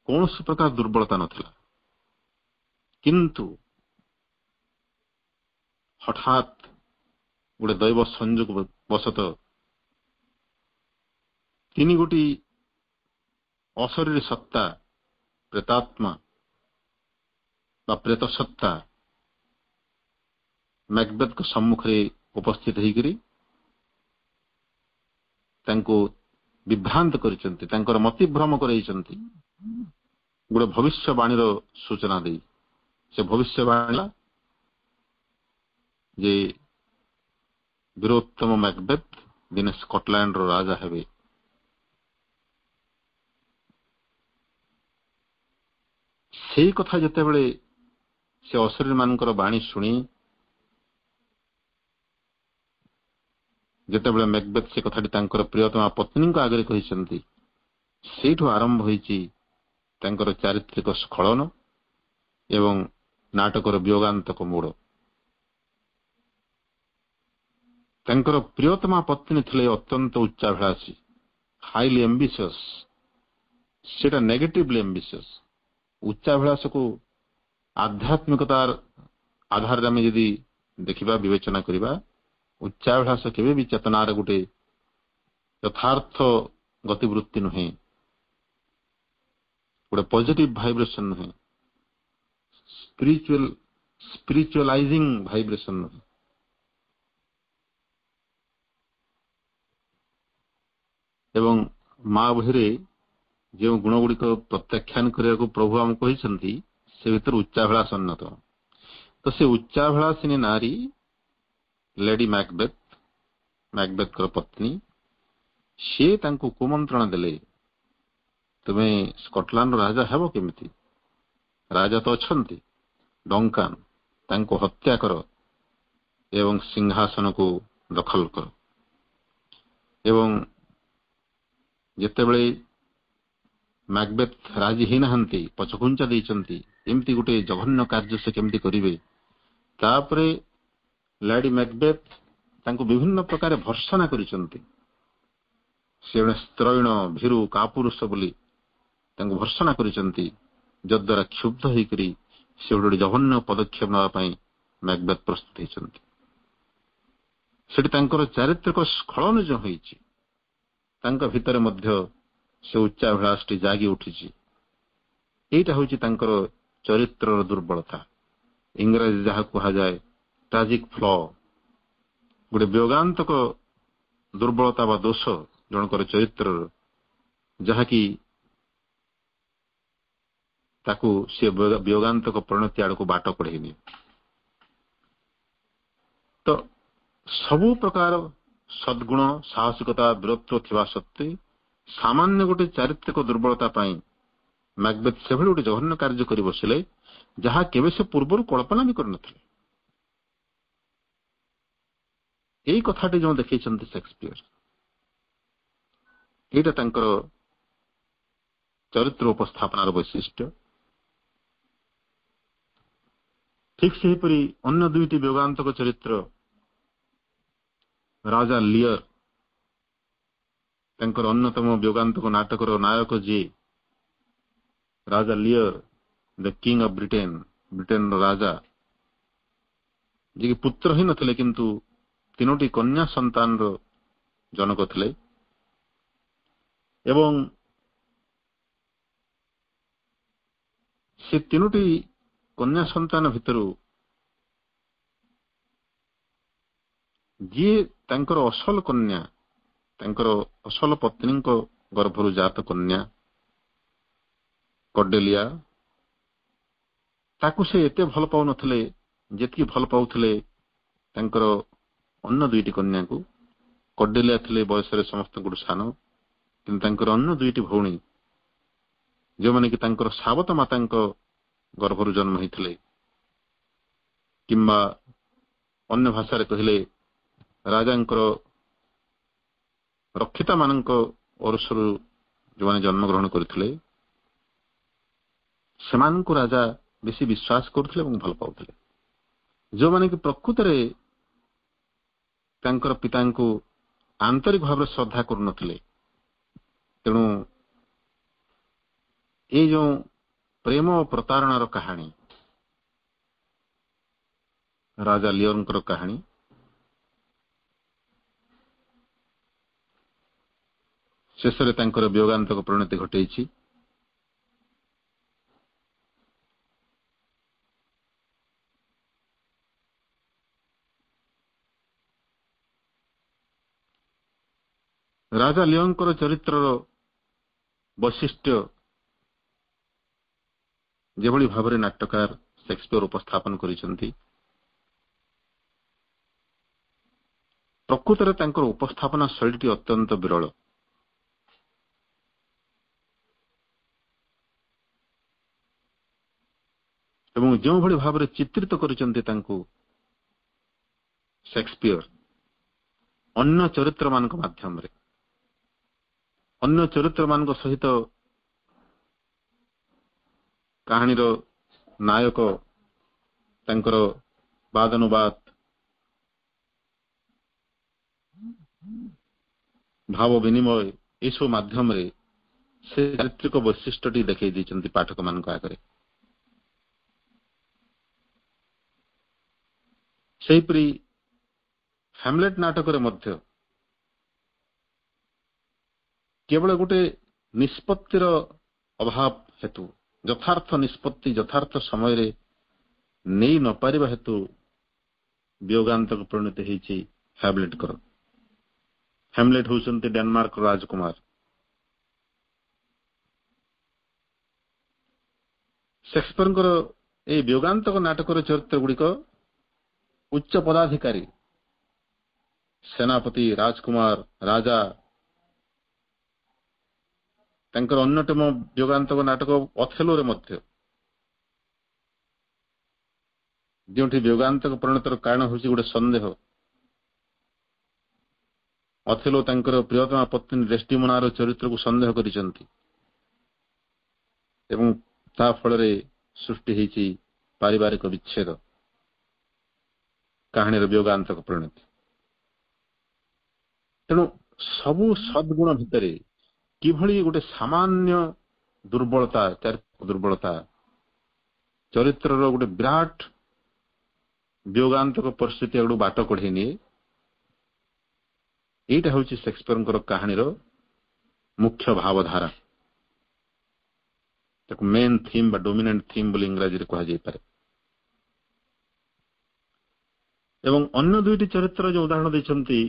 କୌଣସି ପ୍ରକାର ଦୁର୍ବଳତା ନଥିଲା, କିନ୍ତୁ ହଠାତ୍ ଗୋଟେ ଦୈବ ସଂଯୋଗ ବଶତଃ ତିନି ଗୋଟି ଅଶରୀରୀ ସତ୍ତା, ପ୍ରେତାତ୍ମା ବା ପ୍ରେତ ସତ୍ତା ମ୍ୟାକବେଥଙ୍କ ସମ୍ମୁଖରେ ଉପସ୍ଥିତ ହେଇକରି ତାଙ୍କୁ ବିଭ୍ରାନ୍ତ କରିଛନ୍ତି, ତାଙ୍କର ମତିଭ୍ରମ କରାଇଛନ୍ତି ଗୋଟେ ଭବିଷ୍ୟବାଣୀର ସୂଚନା ଦେଇ। ସେ ଭବିଷ୍ୟବାଣୀ ଯେ ବୀରୋତ୍ତମ ମ୍ୟାକବେଥ ଦିନେ ସ୍କଟଲ୍ୟାଣ୍ଡର ରାଜା ହେବେ। ସେଇ କଥା ଯେତେବେଳେ ସେ ଅଶରୀରୀ ମାନଙ୍କର ବାଣୀ ଶୁଣି ଯେତେବେଳେ ମ୍ୟାକବେଥ ସେ କଥାଟି ତାଙ୍କର ପ୍ରିୟତମା ପତ୍ନୀଙ୍କ ଆଗରେ କହିଛନ୍ତି, ସେଇଠୁ ଆରମ୍ଭ ହୋଇଛି ତାଙ୍କର ଚାରିତ୍ରିକ ସ୍ଖଳନ ଏବଂ ନାଟକର ବିୟୋଗାନ୍ତକ ମୋଡ଼। ତାଙ୍କର ପ୍ରିୟତମା ପତ୍ନୀ ଥିଲେ ଅତ୍ୟନ୍ତ ଉଚ୍ଚାଭିଳାଷୀ, ହାଇଲି ଆମ୍ବିସିୟସ୍। ସେଟା ନେଗେଟିଭଲି ଆମ୍ବିସିୟସ୍। ଉଚ୍ଚାଭିଳାଷକୁ ଆଧ୍ୟାତ୍ମିକତାର ଆଧାରରେ ଆମେ ଯଦି ଦେଖିବା, ବିବେଚନା କରିବା, ଉଚ୍ଚାଭିଳାଷ କେବେ ବି ଚେତନାର ଗୋଟେ ଯଥାର୍ଥ ଗତିବୃତ୍ତି ନୁହେଁ, ଗୋଟେ ପଜିଟିଭ ଭାଇବ୍ରେସନ ନୁହେଁ, ସ୍ପିରିଚୁଆଲାଇଜିଂ ଭାଇବ୍ରେସନ ନୁହେଁ। ଏବଂ ମା ବହିରେ ଯେଉଁ ଗୁଣ ଗୁଡିକ ପ୍ରତ୍ୟାଖ୍ୟାନ କରିବାକୁ ପ୍ରଭୁ ଆମକୁ କହିଛନ୍ତି, ସେ ଭିତରେ ଉଚ୍ଚାଭିଳାଷ ଅନ୍ୟତମ। ତ ସେ ଉଚ୍ଚାଭିଳାଷିନୀ ନାରୀ ଲେଡି ମ୍ୟାକବେଥ, ମ୍ୟାକବେଥଙ୍କର ପତ୍ନୀ, ସେ ତାଙ୍କୁ କୁମନ୍ତ୍ରଣ ଦେଲେ, ତୁମେ ସ୍କଟଲ୍ୟାଣ୍ଡର ରାଜା ହେବ କେମିତି? ରାଜା ତ ଅଛନ୍ତି, ଡଙ୍କାନ, ତାଙ୍କୁ ହତ୍ୟା କର ଏବଂ ସିଂହାସନକୁ ଦଖଲ କର। ଏବଂ ଯେତେବେଳେ ମ୍ୟାକବେଥ ରାଜି ହେଇନାହାନ୍ତି, ପଛଘୁଞ୍ଚା ଦେଇଛନ୍ତି, ଏମିତି ଗୋଟେ ଜଘନ୍ୟ କାର୍ଯ୍ୟ ସେ କେମିତି କରିବେ। ତାପରେ ଲେଡି ମ୍ୟାକବେଥ ତାଙ୍କୁ ବିଭିନ୍ନ ପ୍ରକାର ଭର୍ସନା କରିଛନ୍ତି। ସେ ଜଣେ ସ୍ତ୍ରୈଣ, ଭୀରୁ, କାପୁରୁଷ ବୋଲି ତାଙ୍କୁ ଭର୍ସନା କରିଛନ୍ତି, ଯଦ୍ୱାରା କ୍ଷୁବ୍ଧ ହେଇକରି ସେ ଗୋଟେ ଜଘନ୍ୟ ପଦକ୍ଷେପ ନେବା ପାଇଁ ମ୍ୟାକବେଥ ପ୍ରସ୍ତୁତ ହେଇଛନ୍ତି। ସେଠି ତାଙ୍କର ଚାରିତ୍ରିକ ସ୍ଖଳନ ଯେଉଁ ହୋଇଛି, ତାଙ୍କ ଭିତରେ ମଧ୍ୟ ସେ ଉଚ୍ଚାଭିଳାଷଟି ଜାଗି ଉଠିଛି। ଏଇଟା ହେଉଛି ତାଙ୍କର ଚରିତ୍ରର ଦୁର୍ବଳତା, ଇଂରାଜୀ ଯାହା କୁହାଯାଏ ଟ୍ରାଜିକ ଫ୍ଲ, ଗୋଟେ ବିୟୋଗାନ୍ତକ ଦୁର୍ବଳତା ବା ଦୋଷ ଜଣଙ୍କର ଚରିତ୍ରର, ଯାହାକି ତାକୁ ସେ ବିୟୋଗାନ୍ତକ ପରିଣତି ଆଡକୁ ବାଟ କଢେଇନି। ତ ସବୁ ପ୍ରକାର ସଦ୍ଗୁଣ, ସାହସିକତା, ବୀରତ୍ୱ ଥିବା ସତ୍ତ୍ୱେ ସାମାନ୍ୟ ଗୋଟେ ଚାରିତ୍ରିକ ଦୁର୍ବଳତା ପାଇଁ ମ୍ୟାକବେଥ ସେଭଳି ଗୋଟେ ଜଘନ୍ୟ କାର୍ଯ୍ୟ କରି ବସିଲେ, ଯାହା କେବେ ସେ ପୂର୍ବରୁ କଳ୍ପନା ବି କରିନଥିଲେ। ଏଇ କଥାଟି ଯେଉଁ ଦେଖେଇଛନ୍ତି ସେକ୍ସପିୟର, ଏଇଟା ତାଙ୍କର ଚରିତ୍ର ଉପସ୍ଥାପନାର ବୈଶିଷ୍ଟ୍ୟ। ଠିକ ସେହିପରି ଅନ୍ୟ ଦୁଇଟି ବିୟୋଗାନ୍ତକ ଚରିତ୍ର, ରାଜା ଲିୟର, ତାଙ୍କର ଅନ୍ୟତମ ବିୟୋଗାନ୍ତକ ନାଟକର ନାୟକ ଯିଏ ରାଜା ଲିୟର, ଦ କିଙ୍ଗ ଅଫ ବ୍ରିଟେନ, ବ୍ରିଟେନର ରାଜା, ଯେ କି ପୁତ୍ର ହିଁ ନଥିଲେ କିନ୍ତୁ 3ଟି କନ୍ୟା ସନ୍ତାନର ଜନକ ଥିଲେ ଏବଂ ସେ 3ଟି କନ୍ୟା ସନ୍ତାନ ଭିତରୁ ଯିଏ ତାଙ୍କର ଅସଲ କନ୍ୟା, ତାଙ୍କର ଅସଲ ପତ୍ନୀଙ୍କ ଗର୍ଭରୁ ଜାତ କନ୍ୟା କର୍ଡେଲିଆ, ତାକୁ ସେ ଏତେ ଭଲ ପାଉନଥିଲେ ଯେତିକି ଭଲ ପାଉଥିଲେ ତାଙ୍କର ଅନ୍ୟ 2ଟି କନ୍ୟାକୁ। କର୍ଡେଲିଆ ଥିଲେ ବୟସରେ ସମସ୍ତଙ୍କଠୁ ସାନ, କିନ୍ତୁ ତାଙ୍କର ଅନ୍ୟ 2ଟି ଭଉଣୀ ଯେଉଁମାନେ କି ତାଙ୍କର ସାବତ ମାତାଙ୍କ ଗର୍ଭରୁ ଜନ୍ମ ହୋଇଥିଲେ, କିମ୍ବା ଅନ୍ୟ ଭାଷାରେ କହିଲେ ରାଜାଙ୍କର ରକ୍ଷିତା ମାନଙ୍କ ଅରସରୁ ଯେଉଁମାନେ ଜନ୍ମଗ୍ରହଣ କରିଥିଲେ, ସେମାନଙ୍କୁ ରାଜା ବେଶୀ ବିଶ୍ୱାସ କରୁଥିଲେ ଏବଂ ଭଲ ପାଉଥିଲେ। ଯେଉଁମାନେ କି ପ୍ରକୃତରେ ତାଙ୍କର ପିତାଙ୍କୁ ଆନ୍ତରିକ ଭାବରେ ଶ୍ରଦ୍ଧା କରୁନଥିଲେ। ତେଣୁ ଏଇ ଯେଉଁ ପ୍ରେମ ଓ ପ୍ରତାରଣାର କାହାଣୀ, ରାଜା ଲିଓରଙ୍କର କାହାଣୀ, ଶେଷରେ ତାଙ୍କର ବିୟୋଗାନ୍ତକ ପରିଣତି ଘଟେଇଛି। ରାଜା ଲିଓଙ୍କର ଚରିତ୍ରର ବୈଶିଷ୍ଟ୍ୟ ଯେଭଳି ଭାବରେ ନାଟ୍ୟକାର ସେକ୍ସପିୟର ଉପସ୍ଥାପନ କରିଛନ୍ତି, ପ୍ରକୃତରେ ତାଙ୍କର ଉପସ୍ଥାପନା ଶୈଳୀଟି ଅତ୍ୟନ୍ତ ବିରଳ। ଏବଂ ଯେଉଁଭଳି ଭାବରେ ଚିତ୍ରିତ କରିଛନ୍ତି ତାଙ୍କୁ ସେକ୍ସପିୟର ଅନ୍ୟ ଚରିତ୍ରମାନଙ୍କ ମାଧ୍ୟମରେ, ଅନ୍ୟ ଚରିତ୍ରମାନଙ୍କ ସହିତ କାହାଣୀର ନାୟକ ତାଙ୍କର ବାଦାନୁବାଦ, ଭାବ ବିନିମୟ ଏସବୁ ମାଧ୍ୟମରେ ସେ ଚାରିତ୍ରିକ ବୈଶିଷ୍ଟ୍ୟଟି ଦେଖାଇ ଦେଇଛନ୍ତି ପାଠକମାନଙ୍କ ଆଗରେ। ସେହିପରି ହ୍ୟାମଲେଟ ନାଟକରେ ମଧ୍ୟ କେବଳ ଗୋଟେ ନିଷ୍ପତ୍ତିର ଅଭାବ ହେତୁ, ଯଥାର୍ଥ ନିଷ୍ପତ୍ତି ଯଥାର୍ଥ ସମୟରେ ନେଇ ନପାରିବା ହେତୁ ବିୟୋଗାନ୍ତକ ପରିଣତି ହୋଇଛି ହ୍ୟାମଲେଟଙ୍କର। ହ୍ୟାମଲେଟ ହେଉଛନ୍ତି ଡେନମାର୍କର ରାଜକୁମାର। ସେକ୍ସପିୟରଙ୍କର ଏହି ବିୟୋଗାନ୍ତକ ନାଟକର ଚରିତ୍ର ଗୁଡିକ ଉଚ୍ଚ ପଦାଧିକାରୀ, ସେନାପତି, ରାଜକୁମାର, ରାଜା। ତାଙ୍କର ଅନ୍ୟତମ ବିୟୋଗାନ୍ତକ ନାଟକ ଅଥେଲୋରେ ମଧ୍ୟ, ଯେଉଁଠି ବିୟୋଗାନ୍ତକ ପରିଣତର କାରଣ ହେଉଛି ଗୋଟେ ସନ୍ଦେହ। ଅଥେଲୋ ତାଙ୍କର ପ୍ରିୟତମା ପତ୍ନୀ ଡେଷ୍ଟିମୋନାର ଚରିତ୍ରକୁ ସନ୍ଦେହ କରିଛନ୍ତି ଏବଂ ତା ଫଳରେ ସୃଷ୍ଟି ହୋଇଛି ପାରିବାରିକ ବିଚ୍ଛେଦ, କାହାଣୀର ବିୟୋଗାନ୍ତକ ପରିଣତି। ତେଣୁ ସବୁ ସଦ୍ଗୁଣ ଭିତରେ କିଭଳି ଗୋଟେ ସାମାନ୍ୟ ଦୁର୍ବଳତା, ଚାରିତ୍ରିକ ଦୁର୍ବଳତା ଚରିତ୍ରର ଗୋଟେ ବିରାଟ ବିୟୋଗାନ୍ତକ ପରିସ୍ଥିତି ଆଡୁ ବାଟ କଢେଇ ନିଏ, ଏଇଟା ହେଉଛି ସେକ୍ସପିୟରଙ୍କର କାହାଣୀର ମୁଖ୍ୟ ଭାବଧାରା। ତାକୁ ମେନ୍ ଥିମ୍ ବା ଡୋମିନେଣ୍ଟ ଥିମ୍ ବୋଲି ଇଂରାଜୀରେ କୁହାଯାଇପାରେ। ଏବଂ ଅନ୍ୟ 2ଟି ଚରିତ୍ର ଯେଉଁ ଉଦାହରଣ ଦେଇଛନ୍ତି,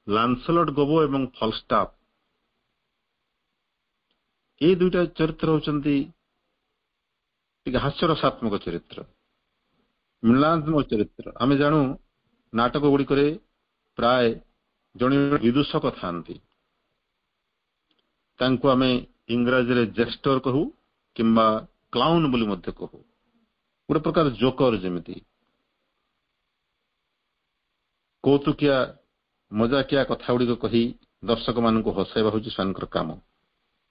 ଲାନ୍ସଲଟ ଗୋବୋ ଏବଂ ଫଲଷ୍ଟାଫ, ଏଇ 2ଟା ଚରିତ୍ର ହେଉଛନ୍ତି ଟିକେ ହାସ୍ୟରସାତ୍ମକ ଚରିତ୍ର, ମୃଣାତ୍ମକ ଚରିତ୍ର। ଆମେ ଜାଣୁ ନାଟକ ଗୁଡିକରେ ପ୍ରାୟ ଜଣେ ବିଦୂଷକ ଥାନ୍ତି, ତାଙ୍କୁ ଆମେ ଇଂରାଜୀରେ ଜେଷ୍ଟର କହୁ କିମ୍ବା କ୍ଲାଉନ ବୋଲି ମଧ୍ୟ କହୁ। ଗୋଟେ ପ୍ରକାର ଜୋକର, ଯେମିତି କୌତୁକିଆ ମଜାକିଆ କଥା ଗୁଡିକ କହି ଦର୍ଶକ ମାନଙ୍କୁ ହସାଇବା ହେଉଛି ସେମାନଙ୍କର କାମ।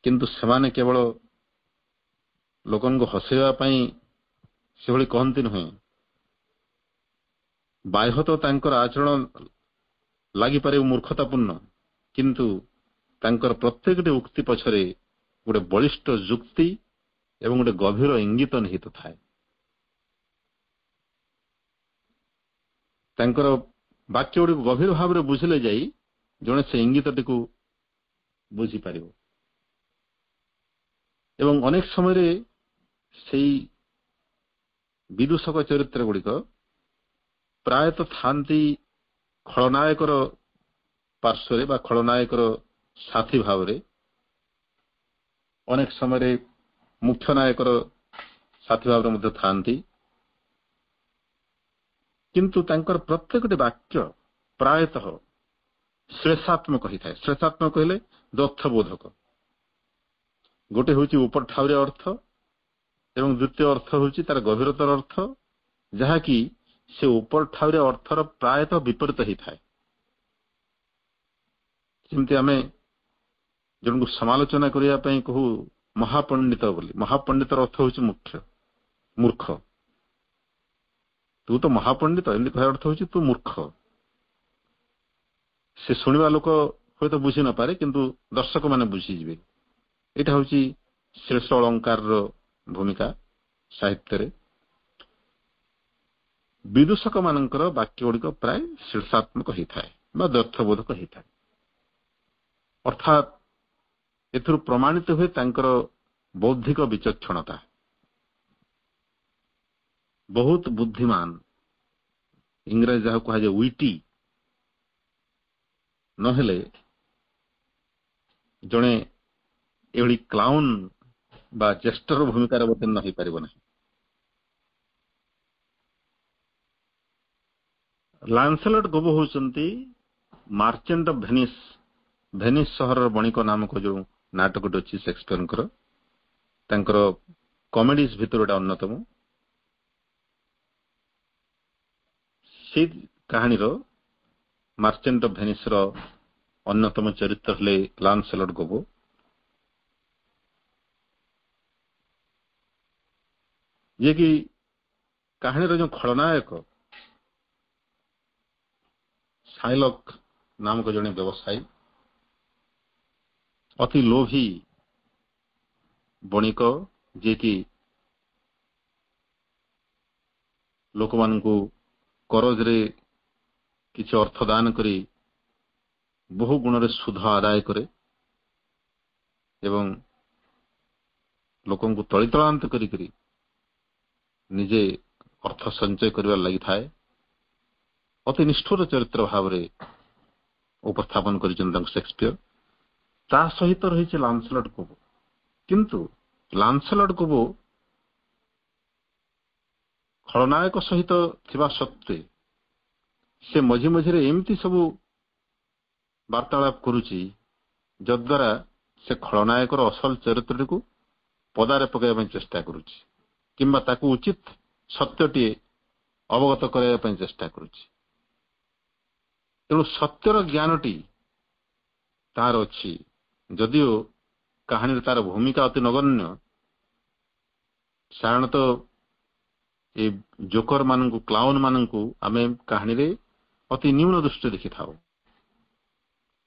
କିନ୍ତୁ ସେମାନେ କେବଳ ଲୋକଙ୍କୁ ହସାଇବା ପାଇଁ ସେଭଳି କହନ୍ତି ନୁହେଁ, ବାହ୍ୟତଃ ତାଙ୍କର ଆଚରଣ ଲାଗିପାରେ ମୂର୍ଖତାପୂର୍ଣ୍ଣ, କିନ୍ତୁ ତାଙ୍କର ପ୍ରତ୍ୟେକଟି ଉକ୍ତି ପଛରେ ଗୋଟେ ବଳିଷ୍ଠ ଯୁକ୍ତି ଏବଂ ଗୋଟେ ଗଭୀର ଇଙ୍ଗିତ ନିହିତ ଥାଏ। ତାଙ୍କର ବାକ୍ୟ ଗୁଡ଼ିକୁ ଗଭୀର ଭାବରେ ବୁଝିଲେ ଯାଇ ଜଣେ ସେ ଇଙ୍ଗିତଟିକୁ ବୁଝିପାରିବ। ଏବଂ ଅନେକ ସମୟରେ ସେଇ ବିଦୂଷକ ଚରିତ୍ର ଗୁଡ଼ିକ ପ୍ରାୟତଃ ଥାନ୍ତି ଖଳନାୟକର ପାର୍ଶ୍ୱରେ ବା ଖଳନାୟକର ସାଥୀ ଭାବରେ, ଅନେକ ସମୟରେ ମୁଖ୍ୟ ନାୟକର ସାଥୀ ଭାବରେ ମଧ୍ୟ ଥାନ୍ତି। କିନ୍ତୁ ତାଙ୍କର ପ୍ରତ୍ୟେକଟି ବାକ୍ୟ ପ୍ରାୟତଃ ଶ୍ଳେଷାତ୍ମକ ହେଇଥାଏ। ଶ୍ଳେଷାତ୍ମକ କହିଲେ ଦର୍ଥବୋଧକ। ଗୋଟେ ହେଉଛି ଉପର ଠାଉରିଆ ଅର୍ଥ ଏବଂ ଦ୍ୱିତୀୟ ଅର୍ଥ ହେଉଛି ତାର ଗଭୀରତର ଅର୍ଥ, ଯାହାକି ସେ ଉପର ଠାଉରିଆ ଅର୍ଥର ପ୍ରାୟତଃ ବିପରୀତ ହେଇଥାଏ। ଯେମିତି ଆମେ ଜଣଙ୍କୁ ସମାଲୋଚନା କରିବା ପାଇଁ କହୁ ମହାପଣ୍ଡିତ ବୋଲି। ମହାପଣ୍ଡିତର ଅର୍ଥ ହେଉଛି ମୂର୍ଖ। ତୁ ତ ମହାପଣ୍ଡିତ, ଏମିତି କହିବା ଅର୍ଥ ହେଉଛି ତୁ ମୂର୍ଖ। ସେ ଶୁଣିବା ଲୋକ ହୁଏତ ବୁଝି ନପାରେ, କିନ୍ତୁ ଦର୍ଶକ ମାନେ ବୁଝିଯିବେ। ଏଇଟା ହେଉଛି ଶ୍ଳେଷ ଅଳଙ୍କାରର ଭୂମିକା ସାହିତ୍ୟରେ। ବିଦୂଷକ ମାନଙ୍କର ବାକ୍ୟ ଗୁଡିକ ପ୍ରାୟ ଶ୍ଳେଷାତ୍ମକ ହେଇଥାଏ ବା ଦର୍ଥବୋଧକ ହେଇଥାଏ। ଅର୍ଥାତ୍ ଏଥିରୁ ପ୍ରମାଣିତ ହୁଏ ତାଙ୍କର ବୌଦ୍ଧିକ ବିଚକ୍ଷଣତା, ବହୁତ ବୁଦ୍ଧିମାନ, ଇଂରାଜୀ ଯାହା କୁହାଯାଏ ୱିଟି। ନହେଲେ ଜଣେ ଏଭଳି କ୍ଲାଉନ୍ ବା ଜେଷ୍ଟର ଭୂମିକାରେ ଅବତୀର୍ଣ୍ଣ ହୋଇପାରିବ ନାହିଁ। ଲାନ୍ସେଲଟ୍ ଗୋବୋ ହେଉଛନ୍ତି ମାର୍ଚେଣ୍ଟ ଅଫ୍ ଭେନିସ୍, ଭେନିସ୍ ସହରର ବଣିକ ନାମକ ଯୋଉ ନାଟକଟି ଅଛି ସେକ୍ସପିୟରଙ୍କର, ତାଙ୍କର କମେଡିଜ ଭିତରୁ ଏଟା ଅନ୍ୟତମ। ସେଇ କାହାଣୀର ମାର୍ଚେଣ୍ଟ ଅଫ୍ ଭେନିସ୍ର ଅନ୍ୟତମ ଚରିତ୍ର ହେଲେ ଲାନ୍ସେଲଟ୍ ଗୋବୋ। ଯିଏକି କାହାଣୀର ଯୋଉ ଖଳନାୟକ ସାଇଲକ୍ ନାମକ ଜଣେ ବ୍ୟବସାୟୀ, ଅତି ଲୋଭୀ ବଣିକ, ଯିଏକି ଲୋକମାନଙ୍କୁ କରଜରେ କିଛି ଅର୍ଥ ଦାନ କରି ବହୁ ଗୁଣରେ ସୁଧ ଆଦାୟ କରେ ଏବଂ ଲୋକଙ୍କୁ ତଳିତଳାନ୍ତ କରିକରି ନିଜେ ଅର୍ଥ ସଞ୍ଚୟ କରିବାରେ ଲାଗିଥାଏ। ଅତି ନିଷ୍ଠୁର ଚରିତ୍ର ଭାବରେ ଉପସ୍ଥାପନ କରିଛନ୍ତି ତାଙ୍କୁ ସେକ୍ସପିୟର। ତା ସହିତ ରହିଛି ଲାନ୍ସେଲଟ୍ ଗୋବୋ। କିନ୍ତୁ ଲାନ୍ସେଲଟ୍ ଗୋବୋ ଖଳନାୟକ ସହିତ ଥିବା ସତ୍ତ୍ୱେ ସେ ମଝି ମଝିରେ ଏମିତି ସବୁ ବାର୍ତ୍ତାଳାପ କରୁଛି ଯଦ୍ୱାରା ସେ ଖଳନାୟକର ଅସଲ ଚରିତ୍ରଟିକୁ ପଦାରେ ପକାଇବା ପାଇଁ ଚେଷ୍ଟା କରୁଛି, କିମ୍ବା ତାକୁ ଉଚିତ ସତ୍ୟଟିଏ ଅବଗତ କରାଇବା ପାଇଁ ଚେଷ୍ଟା କରୁଛି। ତେଣୁ ସତ୍ୟର ଜ୍ଞାନଟି ତାର ଅଛି, ଯଦିଓ କାହାଣୀରେ ତାର ଭୂମିକା ଅତି ନଗଣ୍ୟ। ସାଧାରଣତଃ ଏ ଜୋକର ମାନଙ୍କୁ, କ୍ଲାଉନ ମାନଙ୍କୁ ଆମେ କାହାଣୀରେ ଅତି ନ୍ୟୁନ ଦୃଷ୍ଟି ଦେଖିଥାଉ,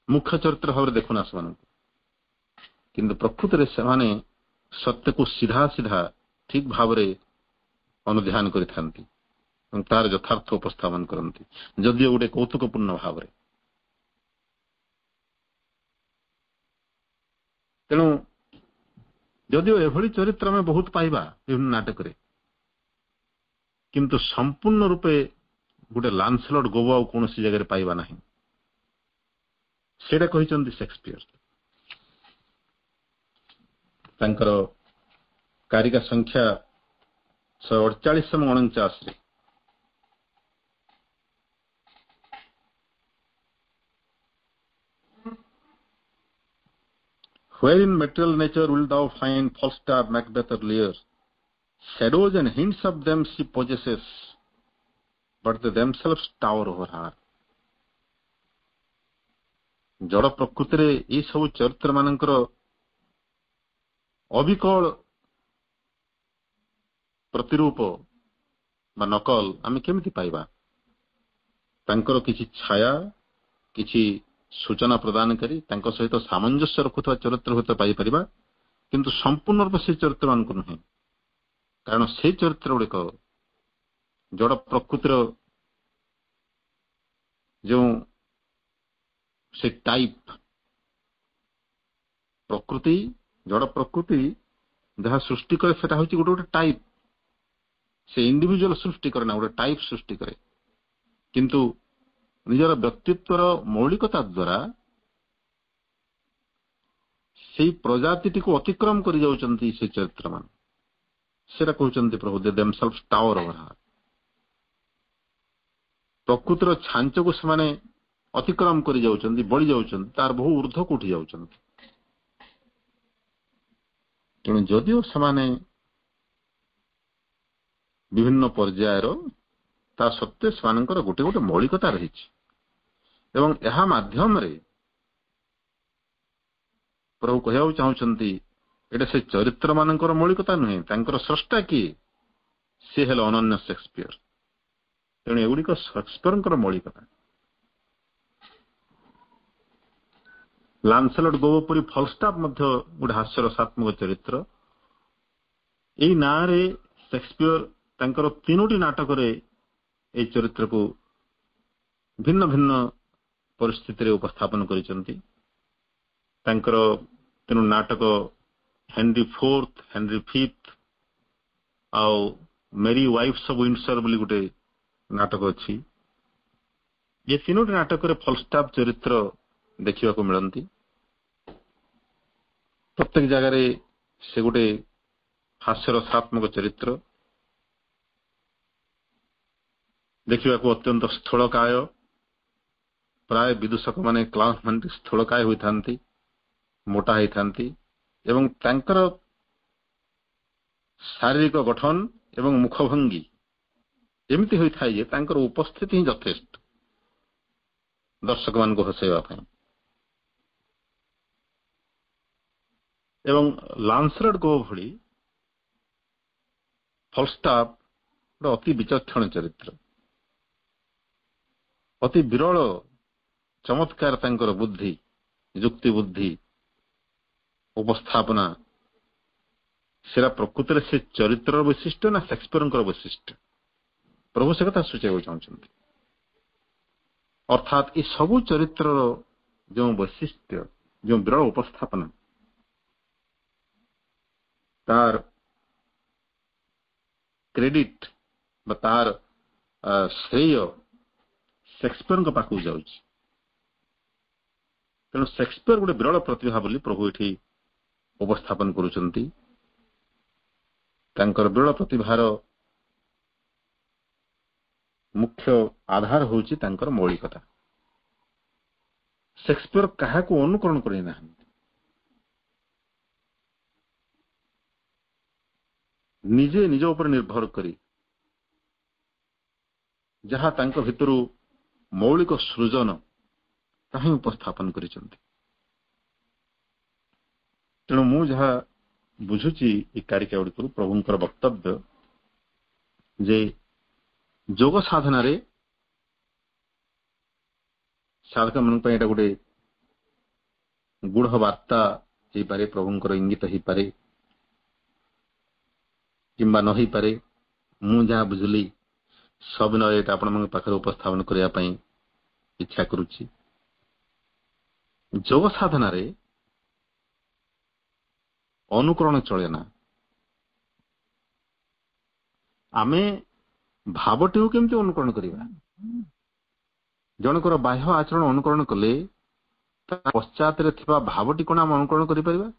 ମୁଖ୍ୟ ଚରିତ୍ର ଭାବରେ ଦେଖୁନା ସେମାନଙ୍କୁ। କିନ୍ତୁ ପ୍ରକୃତରେ ସେମାନେ ସତ୍ୟକୁ ସିଧା ସିଧା ଠିକ ଭାବରେ ଅନୁଧ୍ୟାନ କରିଥାନ୍ତି ଏବଂ ତାର ଯଥାର୍ଥ ଉପସ୍ଥାପନ କରନ୍ତି, ଯଦିଓ ଗୋଟେ କୌତୁକପୂର୍ଣ୍ଣ ଭାବରେ। ତେଣୁ ଯଦିଓ ଏଭଳି ଚରିତ୍ର ଆମେ ବହୁତ ପାଇବା ବିଭିନ୍ନ ନାଟକରେ, କିନ୍ତୁ ସମ୍ପୂର୍ଣ୍ଣ ରୂପେ ଗୋଟେ ଲାନ୍ସେଲଟ୍ ଗୋବୋ ଆଉ କୌଣସି ଜାଗାରେ ପାଇବା ନାହିଁ। ସେଇଟା କହିଛନ୍ତି ସେକ୍ସପିୟର। ତାଙ୍କର କାରିକା ସଂଖ୍ୟା 148 ଏବଂ 49ରେ। Where in material nature wilt thou find Falstaff, Macbeth or Lear? Shadows and hints of them she possesses, but they themselves tower over her. ଜଡ଼ ପ୍ରକୃତିରେ ଏଇ ସବୁ ଚରିତ୍ର ମାନଙ୍କର ଅବିକଳ ପ୍ରତିରୂପ ବା ନକଲ ଆମେ କେମିତି ପାଇବା? ତାଙ୍କର କିଛି ଛାୟା, କିଛି ସୂଚନା ପ୍ରଦାନକାରୀ, ତାଙ୍କ ସହିତ ସାମଞ୍ଜସ୍ୟ ରଖୁଥିବା ଚରିତ୍ର ହୁଏତ ପାଇପାରିବା, କିନ୍ତୁ ସମ୍ପୂର୍ଣ୍ଣ ରୂପେ ସେ ଚରିତ୍ର ମାନଙ୍କୁ ନୁହେଁ। କାରଣ ସେ ଚରିତ୍ର ଗୁଡିକ ଜଡ଼ ପ୍ରକୃତିର जो से टाइप प्रकृति जड़ प्रकृति जहाँ सृष्टि करे सेटा होची गोटे गोटे टाइप से इंडिविजुअल सृष्टि करे ना गोटे टाइप सृष्टि करे किंतु निजर व्यक्तित्वर मौलिकता द्वारा से प्रजाति को अतिक्रम कर जाउचंती से चरित्र मान सेटा कहउचंती प्रभु दे देमसेल्व्स टावर ओवर हार्ट प्रकृतिर छांच को से अतिक्रम कर जाउचंती बढ़ी जाउचंती तार बहु ऊर्ध्व को उठी जाउचंती तेणु जदिओ से विभिन्न पर्यायर ता सत्वे से गोटे गोटे मौलिकता रही एवं यह माध्यम रे प्रभु कहवा चाहते एटा से चरित्र मानकर मौलिकता नुहे तांकर स्रष्टा किए सी हेल अनन्य शेक्सपियर तेणु एगुड़िक शेक्सपियर मौलिकता लांसेलट गोवपुरी फलस्टाफ गोटे हास्यरसात्मक चरित्र यही ना रे शेक्सपियर तांकर तीनोटी नाटक रे ए चरित्र को भिन्न भिन्न परिस्थिति रे उपस्थापन करिसंती तांकर तीन नाटक हेनरी फोर्थ हेनरी फिफ्थ आउ मेरी वाइफ्स ऑफ विंडसर बोली गोटे नाटक अच्छी ये तीनोटी नाटक रे फलस्टाफ चरित्र देखा मिलती प्रत्येक जगह से गोटे हास्यरसात्मक चरित्र देखा अत्यंत स्थूलकाय प्राय विदूषक माने क्लाउन माने स्थूलकाय होइथांती मोटा होइथांती एवं तांकर शारीरिक गठन एवं मुखभंगी एमती होइथाय जे तांकर उपस्थिति ही यथेष्ट दर्शक मान को हसैवा पई एवं लांसरेट गो भली फलस्टाफ अति विचक्षण चरित्र अति विरल चमत्कार तांकर बुद्धि युक्ति बुद्धि उपस्थापना सेरा प्रकृति से चरित्र वैशिष्ट्य ना शेक्सपियर वैशिष्ट्य प्रभु से कथा सूचना चाहते अर्थात ये सबू चरित्र जो वैशिष्ट्य जो विरल उपस्थापना तार क्रेडिट तार श्रेय शेक्सपियर पाखु जाऊँ तेणु शेक्सपियर गोटे विरल प्रतिभा बोली प्रभु ये उपस्थापन करुचंती तांकर विरल प्रतिभार मुख्य आधार होची तांकर मौलिकता शेक्सपियर कहा को अनुकरण करि ना निजे निज ऊपर निर्भर करी जहाँ तांको भितरु मौलिक सृजन ताही उपस्थापन करिसंती तेणु मु जहाँ बुझुची ए कारिका गुड़िक प्रभुंकर वक्तव्य जे जोग साधना रे साधक मन पे एटा गोटे गुढ़ वार्ता हो पारे प्रभुंकर इंगित हो पारे किंबा न हो पारे मु जहाँ बुझली सब न आपण पाखे उपस्थापन करने इच्छा करुच्ची जोग साधना रे अनुकरण चले ना आमे भावटी केमती अनुकरण करिबा जनकर बाह्य आचरण अनुकरण कले पश्चात रे थिबा भावटी कोन हम अनुकरण करि परिबा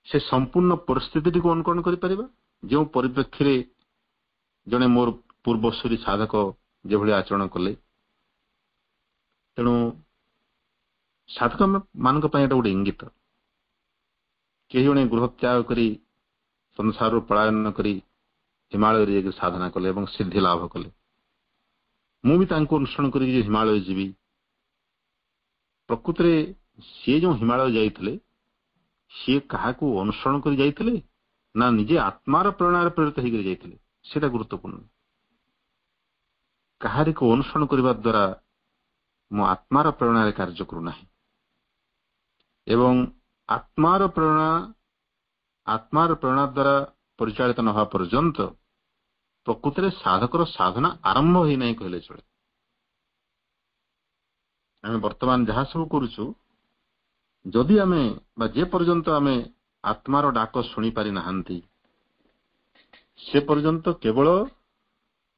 से संपूर्ण परिस्थिति को अनुकरण करि परिबा जो परिप्रेक्षी रे जने मोर पूर्वसूरी साधक जे भली आचरण कले तेणु साधक मानक पय एटा गोटे इंगित केही जने गृह त्याग करी संसार पलायन करी हिमालय रे साधना कले एवं सिद्धि लाभ कले मु भी तांको अनुसरण करी हिमालय जीवी प्रकृति रे सी जो हिमालय जाइथिले सी कहा को अनुसरण करी जाइथिले ना निजे आत्मार प्रेरणा प्रेरित होकर जाइथिले सेटा गुरुत्वपूर्ण कहारी को अनुसरण करबा द्वारा मो आत्मार प्रेरणा कार्य करू नाही एवं आत्मार प्रेरणा द्वारा परिचालित न होगा पर्यंत प्रकृति साधकर साधना आरंभ ही नहीं कहले चले ଆମେ ବର୍ତ୍ତମାନ ଯାହା ସବୁ କରୁଛୁ, ଯଦି ଆମେ ବା ଯେ ପର୍ଯ୍ୟନ୍ତ ଆମେ ଆତ୍ମାର ଡାକ ଶୁଣିପାରି ନାହାନ୍ତି ସେ ପର୍ଯ୍ୟନ୍ତ କେବଳ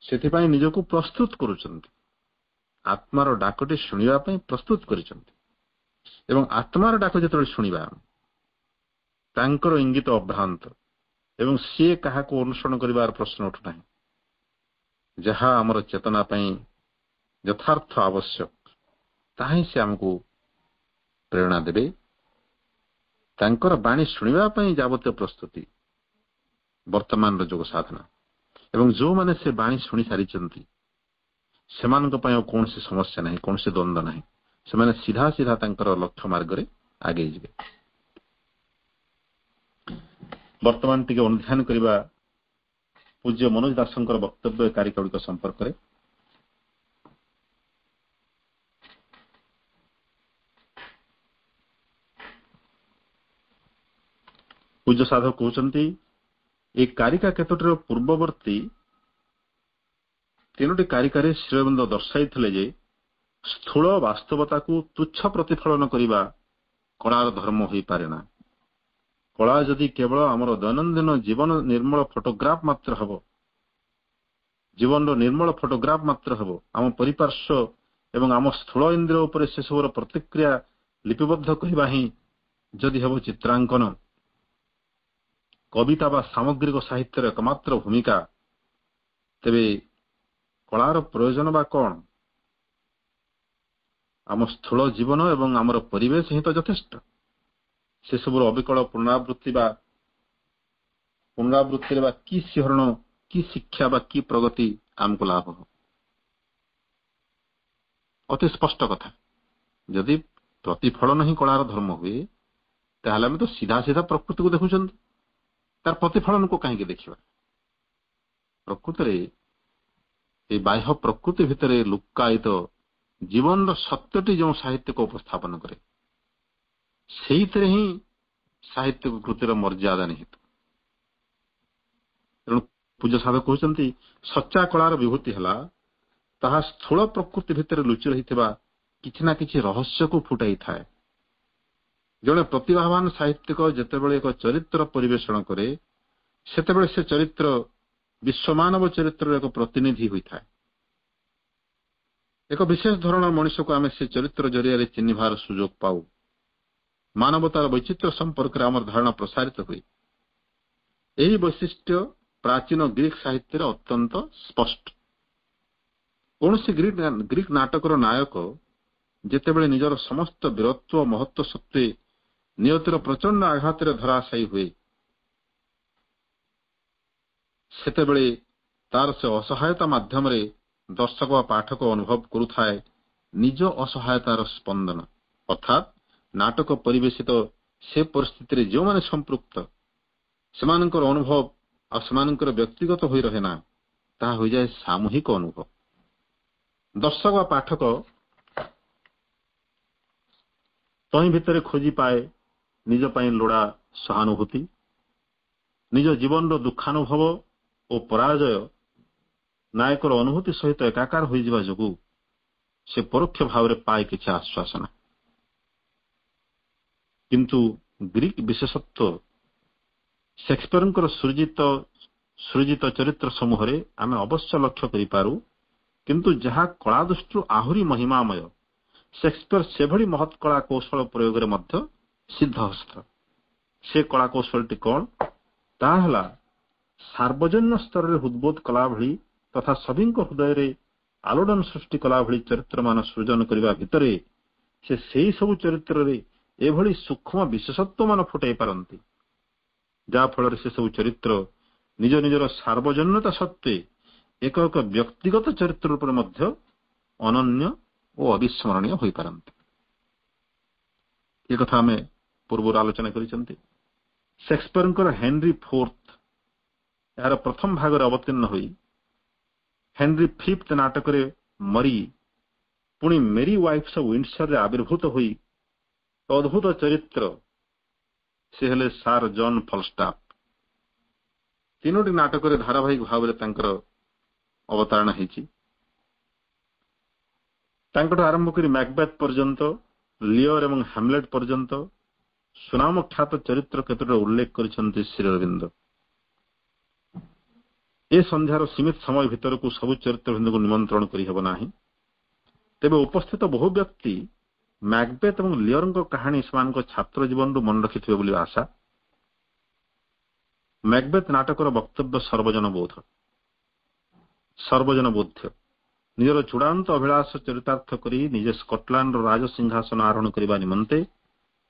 ସେଥିପାଇଁ ନିଜକୁ ପ୍ରସ୍ତୁତ କରୁଛନ୍ତି, ଆତ୍ମାର ଡାକଟି ଶୁଣିବା ପାଇଁ ପ୍ରସ୍ତୁତ କରିଛନ୍ତି। ଏବଂ ଆତ୍ମାର ଡାକ ଯେତେବେଳେ ଶୁଣିବା ତାଙ୍କର ଇଙ୍ଗିତ ଅଭ୍ରାନ୍ତ ଏବଂ ସିଏ କାହାକୁ ଅନୁସରଣ କରିବାର ପ୍ରଶ୍ନ ଉଠୁନାହିଁ। ଯାହା ଆମର ଚେତନା ପାଇଁ ଯଥାର୍ଥ ଆବଶ୍ୟକ ତାହା ହିଁ ସେ ଆମକୁ ପ୍ରେରଣା ଦେବେ। ତାଙ୍କର ବାଣୀ ଶୁଣିବା ପାଇଁ ଯାବତୀୟ ପ୍ରସ୍ତୁତି ବର୍ତ୍ତମାନର ଯୋଗ ସାଧନା। ଏବଂ ଯେଉଁମାନେ ସେ ବାଣୀ ଶୁଣି ସାରିଛନ୍ତି ସେମାନଙ୍କ ପାଇଁ ଆଉ କୌଣସି ସମସ୍ୟା ନାହିଁ, କୌଣସି ଦ୍ୱନ୍ଦ୍ୱ ନାହିଁ। ସେମାନେ ସିଧା ସିଧା ତାଙ୍କର ଲକ୍ଷ୍ୟ ମାର୍ଗରେ ଆଗେଇ ଯିବେ। ବର୍ତ୍ତମାନ ଟିକେ ଅନୁଧ୍ୟାନ କରିବା ପୂଜ୍ୟ ମନୋଜ ଦାସଙ୍କର ବକ୍ତବ୍ୟ କାରିକଗୁଡ଼ିକ ସମ୍ପର୍କରେ। ପୂଜ୍ୟ ସାଧକ କହୁଛନ୍ତି, এই କାରିକା କେତୋଟିର ପୂର୍ବବର୍ତ୍ତୀ ତିନୋଟି କାରିକାରେ ଶ୍ରୀଅରବିନ୍ଦ ଦର୍ଶାଇଥିଲେ ଯେ ସ୍ଥୂଳ ବାସ୍ତବତାକୁ ତୁଚ୍ଛ ପ୍ରତିଫଳନ କରିବା କଳାର ଧର୍ମ ହୋଇପାରେ ନା। କଳା ଯଦି କେବଳ ଆମର ଦୈନନ୍ଦିନ ଜୀବନ ନିର୍ମଳ ଫଟୋଗ୍ରାଫ ମାତ୍ର ହେବ, ଜୀବନର ନିର୍ମଳ ଫଟୋଗ୍ରାଫ ମାତ୍ର ହେବ, ଆମ ପରିପାର୍ଶ୍ୱ ଏବଂ ଆମ ସ୍ଥୂଳ ଇନ୍ଦ୍ରିୟ ଉପରେ ସେସବୁର ପ୍ରତିକ୍ରିୟା ଲିପିବଦ୍ଧ କରିବା ହିଁ ଯଦି ହେବ ଚିତ୍ରାଙ୍କନ, କବିତା ବା ସାମଗ୍ରିକ ସାହିତ୍ୟର ଏକମାତ୍ର ଭୂମିକା, ତେବେ କଳାର ପ୍ରୟୋଜନ ବା କ'ଣ? ଆମ ସ୍ଥୂଳ ଜୀବନ ଏବଂ ଆମର ପରିବେଶ ହିଁ ତ ଯଥେଷ୍ଟ। ସେସବୁର ଅବିକଳ ପୁନରାବୃତ୍ତିରେ ବା କି ଶିହରଣ, କି ଶିକ୍ଷା ବା କି ପ୍ରଗତି ଆମକୁ ଲାଭ ହେବ? ଅତି ସ୍ପଷ୍ଟ କଥା। ଯଦି ପ୍ରତିଫଳନ ହିଁ କଳାର ଧର୍ମ ହୁଏ ତାହେଲେ ଆମେ ତ ସିଧା ସିଧା ପ୍ରକୃତିକୁ ଦେଖୁଛନ୍ତି, ତାର ପ୍ରତିଫଳନକୁ କାହିଁକି ଦେଖିବା? ପ୍ରକୃତରେ এই ବାହ୍ୟ ପ୍ରକୃତି ଭିତରେ ଲୁକ୍କାୟିତ ଜୀବନର ସତ୍ୟଟି ଯେଉଁ ସାହିତ୍ୟକୁ ଉପସ୍ଥାପନ କରେ ସେଇଥିରେ ହିଁ ସାହିତ୍ୟିକ କୃତିର ମର୍ଯ୍ୟାଦା ନିହିତ। ତେଣୁ ପୂଜ୍ୟ ସାଧକ କହୁଛନ୍ତି, ସଚ୍ଚା କଳାର ବିଭୂତି ହେଲା ତାହା ସ୍ଥୂଳ ପ୍ରକୃତି ଭିତରେ ଲୁଚି ରହିଥିବା କିଛି ନା କିଛି ରହସ୍ୟକୁ ଫୁଟାଇଥାଏ। ଜଣେ ପ୍ରତିଭାବାନ ସାହିତ୍ୟିକ ଯେତେବେଳେ ଏକ ଚରିତ୍ର ପରିବେଷଣ କରେ ସେତେବେଳେ ସେ ଚରିତ୍ର ବିଶ୍ୱମାନବ ଚରିତ୍ରର ଏକ ପ୍ରତିନିଧି ହୋଇଥାଏ। ଏକ ବିଶେଷ ଧରଣର ମଣିଷକୁ ଆମେ ସେ ଚରିତ୍ର ଜରିଆରେ ଚିହ୍ନିବାର ସୁଯୋଗ ପାଉ। ମାନବତାର ବୈଚିତ୍ର୍ୟ ସମ୍ପର୍କରେ ଆମର ଧାରଣା ପ୍ରସାରିତ ହୁଏ। ଏହି ବୈଶିଷ୍ଟ୍ୟ ପ୍ରାଚୀନ ଗ୍ରୀକ ସାହିତ୍ୟରେ ଅତ୍ୟନ୍ତ ସ୍ପଷ୍ଟ। କୌଣସି ଗ୍ରୀକ ନାଟକର ନାୟକ ଯେତେବେଳେ ନିଜର ସମସ୍ତ ବୀରତ୍ୱ ମହତ୍ୱ ସତ୍ତ୍ୱେ ନିୟତିର ପ୍ରଚଣ୍ଡ ଆଘାତରେ ଧରାଶାୟୀ ହୁଏ ସେତେବେଳେ ତାର ସେ ଅସହାୟତା ମାଧ୍ୟମରେ ଦର୍ଶକ ବା ପାଠକ ଅନୁଭବ କରୁଥାଏ ନିଜ ଅସହାୟତାର ସ୍ପନ୍ଦନ। ଅର୍ଥାତ୍ ନାଟକ ପରିବେଶିତ ସେ ପରିସ୍ଥିତିରେ ଯେଉଁମାନେ ସମ୍ପୃକ୍ତ ସେମାନଙ୍କର ଅନୁଭବ ଆଉ ସେମାନଙ୍କର ବ୍ୟକ୍ତିଗତ ହୋଇ ରହେ ନା, ତାହା ହୋଇଯାଏ ସାମୂହିକ ଅନୁଭବ। ଦର୍ଶକ ବା ପାଠକ ତହିଁ ଭିତରେ ଖୋଜି ପାଏ ନିଜ ପାଇଁ ଲୋଡ଼ା ସହାନୁଭୂତି। ନିଜ ଜୀବନର ଦୁଃଖାନୁଭବ ଓ ପରାଜୟ ନାୟକର ଅନୁଭୂତି ସହିତ ଏକାକାର ହୋଇଯିବା ଯୋଗୁଁ ସେ ପରୋକ୍ଷ ଭାବରେ ପାଏ କିଛି ଆଶ୍ୱାସନା। କିନ୍ତୁ ଗ୍ରୀକ ବିଶେଷତ୍ୱ ସେକ୍ସପିୟରଙ୍କର ସୃଜିତ ଚରିତ୍ର ସମୂହରେ ଆମେ ଅବଶ୍ୟ ଲକ୍ଷ୍ୟ କରିପାରୁ, କିନ୍ତୁ ଯାହା କଳା ଦୃଷ୍ଟିରୁ ଆହୁରି ମହିମାମୟ। ସେକ୍ସପିୟର ସେଭଳି ମହତ୍ କଳା କୌଶଳ ପ୍ରୟୋଗରେ ମଧ୍ୟ ସିଦ୍ଧହସ୍ତ। ସେ କଳା କୌଶଳଟି କ'ଣ? ତାହା ହେଲା ସାର୍ବଜନୀନ ସ୍ତରରେ ହୃଦବୋଧ କଲା ଭଳି ତଥା ସଭିଙ୍କ ହୃଦୟରେ ଆଲୋଡ଼ନ ସୃଷ୍ଟି କଲା ଭଳି ଚରିତ୍ରମାନ ସୃଜନ କରିବା ଭିତରେ ସେ ସେହି ସବୁ ଚରିତ୍ରରେ ଏଭଳି ସୂକ୍ଷ୍ମ ବିଶେଷତ୍ୱମାନ ଫୁଟାଇ ପାରନ୍ତି ଯାହା ଫଳରେ ସେ ସବୁ ଚରିତ୍ର ନିଜ ନିଜର ସାର୍ବଜନୀନତା ସତ୍ତ୍ୱେ ଏକ ଏକ ବ୍ୟକ୍ତିଗତ ଚରିତ୍ର ରୂପରେ ମଧ୍ୟ ଅନନ୍ୟ ଓ ଅବିସ୍ମରଣୀୟ ହୋଇପାରନ୍ତି। ଏ କଥା ଆମେ ପୂର୍ବରୁ ଆଲୋଚନା କରିଛନ୍ତି। ସେକ୍ସପିୟରଙ୍କର ହେନରୀ ଫୋର୍ଥ ଏହାର ପ୍ରଥମ ଭାଗରେ ଅବତୀର୍ଣ୍ଣ ହୋଇ ହେନରୀ ଫିଫ୍ଥ ନାଟକରେ ମରି ପୁଣି ମେରି ୱାଇଫ୍ସ ଅଫ୍ ୱିଣ୍ଡସରରେ ଆବିର୍ଭୂତ ହୋଇ ଅଦ୍ଭୁତ ଚରିତ୍ର ସେ ହେଲେ ସାର୍ ଜନ୍ ଫଲଷ୍ଟାଫ୍। ତିନୋଟି ନାଟକରେ ଧାରାବାହିକ ଭାବରେ ତାଙ୍କର ଅବତାରଣା ହୋଇଛି। ତାଙ୍କଠୁ ଆରମ୍ଭ କରି ମ୍ୟାକବେଥ୍ ପର୍ଯ୍ୟନ୍ତ, ଲିଅର ଏବଂ ହ୍ୟାମଲେଟ୍ ପର୍ଯ୍ୟନ୍ତ ସୁନାମ ଖ୍ୟାତ ଚରିତ୍ର କେତୋଟି ଉଲ୍ଲେଖ କରିଛନ୍ତି ଶ୍ରୀ ଅରବିନ୍ଦ। ଏ ସନ୍ଧ୍ୟାର ସୀମିତ ସମୟ ଭିତରକୁ ସବୁ ଚରିତ୍ରବୃନ୍ଦକୁ ନିମନ୍ତ୍ରଣ କରିହେବ ନାହିଁ। ତେବେ ଉପସ୍ଥିତ ବହୁ ବ୍ୟକ୍ତି ମ୍ୟାକବେଥ୍ ଏବଂ ଲିଅରଙ୍କ କାହାଣୀ ସେମାନଙ୍କ ଛାତ୍ର ଜୀବନରୁ ମନେ ରଖିଥିବେ ବୋଲି ଆଶା। ମ୍ୟାକବେଥ୍ ନାଟକର ବକ୍ତବ୍ୟ ସର୍ବଜନ ବୋଧ୍ୟ। ନିଜର ଚୂଡ଼ାନ୍ତ ଅଭିଳାଷ ଚରିତାର୍ଥ କରି ନିଜେ ସ୍କଟଲାଣ୍ଡର ରାଜସିଂହାସନ ଆରୋହଣ କରିବା ନିମନ୍ତେ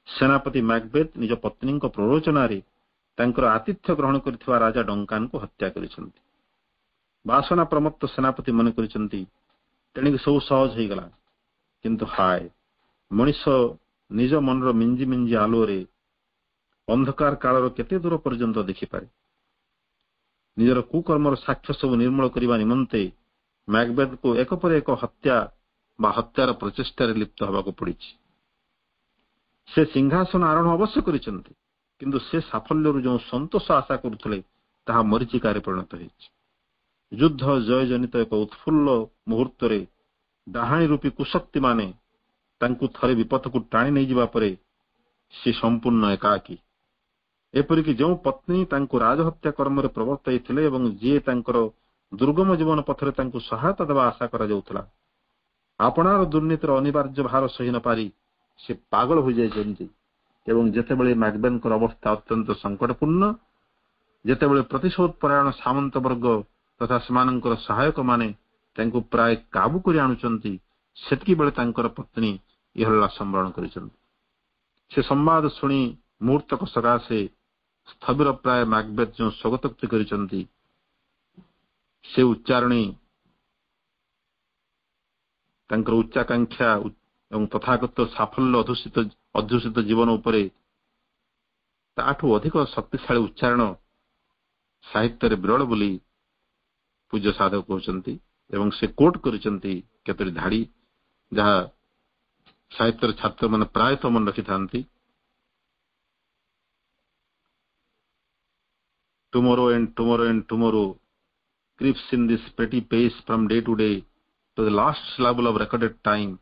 ସେନାପତି ମ୍ୟାକବେଥ୍ ନିଜ ପତ୍ନୀଙ୍କ ପ୍ରରୋଚନାରେ ତାଙ୍କର ଆତିଥ୍ୟ ଗ୍ରହଣ କରିଥିବା ରାଜା ଡଙ୍କାନଙ୍କୁ ହତ୍ୟା କରିଛନ୍ତି। ବାସନା ପ୍ରମତ୍ତ ସେନାପତି ମନେ କରିଛନ୍ତି ତେଣିକି ସବୁ ସହଜ ହେଇଗଲା। କିନ୍ତୁ ହାୟ, ମଣିଷ ନିଜ ମନର ମିଞ୍ଜି ମିଞ୍ଜି ଆଲୁଅରେ ଅନ୍ଧକାର କାଳର କେତେ ଦୂର ପର୍ଯ୍ୟନ୍ତ ଦେଖିପାରେ। ନିଜର କୁକର୍ମର ସାକ୍ଷ୍ୟ ସବୁ ନିର୍ମୂଳ କରିବା ନିମନ୍ତେ ମ୍ୟାକବେଥ୍କୁ ଏକ ପରେ ଏକ ହତ୍ୟା ବା ହତ୍ୟାର ପ୍ରଚେଷ୍ଟାରେ ଲିପ୍ତ ହେବାକୁ ପଡ଼ିଛି। ସେ ସିଂହାସନ ଆରୋହଣ ଅବଶ୍ୟ କରିଛନ୍ତି, କିନ୍ତୁ ସେ ସାଫଲ୍ୟରୁ ଯେଉଁ ସନ୍ତୋଷ ଆଶା କରୁଥିଲେ ତାହା ମରିଚିକାରେ ପରିଣତ ହୋଇଛି। ଯୁଦ୍ଧ ଜୟଜନିତ ଏକ ଉତ୍ଫୁଲ୍ଲ ମୁହୂର୍ତ୍ତରେ ଡାହାଣୀ ରୂପୀ କୁଶକ୍ତିମାନେ ତାଙ୍କୁ ଥରେ ବିପଥକୁ ଟାଣି ନେଇଯିବା ପରେ ସେ ସମ୍ପୂର୍ଣ୍ଣ ଏକାକୀ। ଏପରିକି ଯେଉଁ ପତ୍ନୀ ତାଙ୍କୁ ରାଜହତ୍ୟା କର୍ମରେ ପ୍ରବର୍ତ୍ତାଇଥିଲେ ଏବଂ ଯିଏ ତାଙ୍କର ଦୁର୍ଗମ ଜୀବନ ପଥରେ ତାଙ୍କୁ ସହାୟତା ଦେବା ଆଶା କରାଯାଉଥିଲା, ଆପଣାର ଦୁର୍ନୀତିର ଅନିବାର୍ଯ୍ୟ ଭାର ସହି ନ ପାରି ସେ ପାଗଳ ହୋଇଯାଇଛନ୍ତି। ଏବଂ ଯେତେବେଳେ ମ୍ୟାକବେଥ୍ଙ୍କର ଅବସ୍ଥା ଅତ୍ୟନ୍ତ ସଙ୍କଟପୂର୍ଣ୍ଣ, ଯେତେବେଳେ ପ୍ରତିଶୋଧ ପରାୟଣ ସାମନ୍ତ ବର୍ଗ ତଥା ସେମାନଙ୍କର ସହାୟକମାନେ ତାଙ୍କୁ ପ୍ରାୟ କାବୁ କରି ଆଣୁଛନ୍ତି, ସେତିକିବେଳେ ତାଙ୍କର ପତ୍ନୀ ଇହଲୀଳା ସମ୍ବରଣ କରିଛନ୍ତି। ସେ ସମ୍ବାଦ ଶୁଣି ମୁହୂର୍ତ୍ତକ ସକାଶେ ସ୍ଥବିର ପ୍ରାୟ ମ୍ୟାକବେଥ୍ ଯେଉଁ ସ୍ୱଗତୋକ୍ତି କରିଛନ୍ତି, ସେ ଉଚ୍ଚାରଣୀ ତାଙ୍କର ଉଚ୍ଚାକାଂକ୍ଷା ଏବଂ ତଥାଗତ ସାଫଲ୍ୟ ଅଧ୍ୟୁଷିତ ଜୀବନ ଉପରେ ତାଠୁ ଅଧିକ ଶକ୍ତିଶାଳୀ ଉଚ୍ଚାରଣ ସାହିତ୍ୟରେ ବିରଳ ବୋଲି ପୂଜ୍ୟ ସାଧକ କହୁଛନ୍ତି। ଏବଂ ସେ କୋଟ୍ କରିଛନ୍ତି କେତୋଟି ଧାଡି ଯାହା ସାହିତ୍ୟର ଛାତ୍ରମାନେ ପ୍ରାୟତଃ ମନେ ରଖିଥାନ୍ତି। Tomorrow and tomorrow and tomorrow creeps in this petty pace from day to day to the last syllable of recorded time.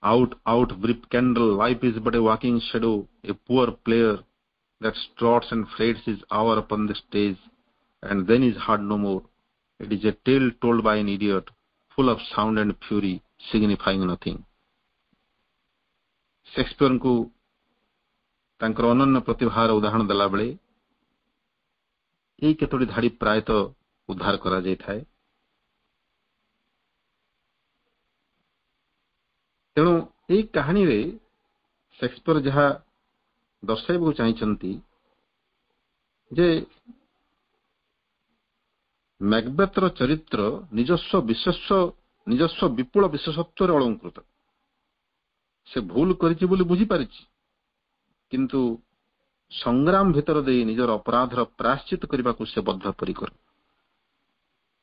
Out, brief candle, life is but a walking shadow, a poor player that struts and freights his hour upon the stage, and then is heard no more. It is a tale told by an idiot, full of sound and fury, signifying nothing. शेक्सपियरଙ୍କୁ ତାଙ୍କର ଅନନ୍ୟ ପ୍ରତିଭାର ଉଦାହରଣ ଦେଲାବେଳେ ଏହି କେତୋଟି ଧାଡି ପ୍ରାୟତଃ ଉଦ୍ଧାର କରାଯାଇଥାଏ। ତେଣୁ ଏହି କାହାଣୀରେ शेक्सपियर ଯାହା ଦର୍ଶାଇବାକୁ ଚାହିଁଛନ୍ତି ଯେ ମ୍ୟାକବେଥ୍ର ଚରିତ୍ର ନିଜସ୍ୱ ବିପୁଳ ବିଶେଷତ୍ୱରେ ଅଳଙ୍କୃତ। ସେ ଭୁଲ କରିଛି ବୋଲି ବୁଝିପାରିଛି, କିନ୍ତୁ ସଂଗ୍ରାମ ଭିତର ଦେଇ ନିଜର ଅପରାଧର ପ୍ରାୟଶ୍ଚିତ କରିବାକୁ ସେ ବଦ୍ଧପରିକର।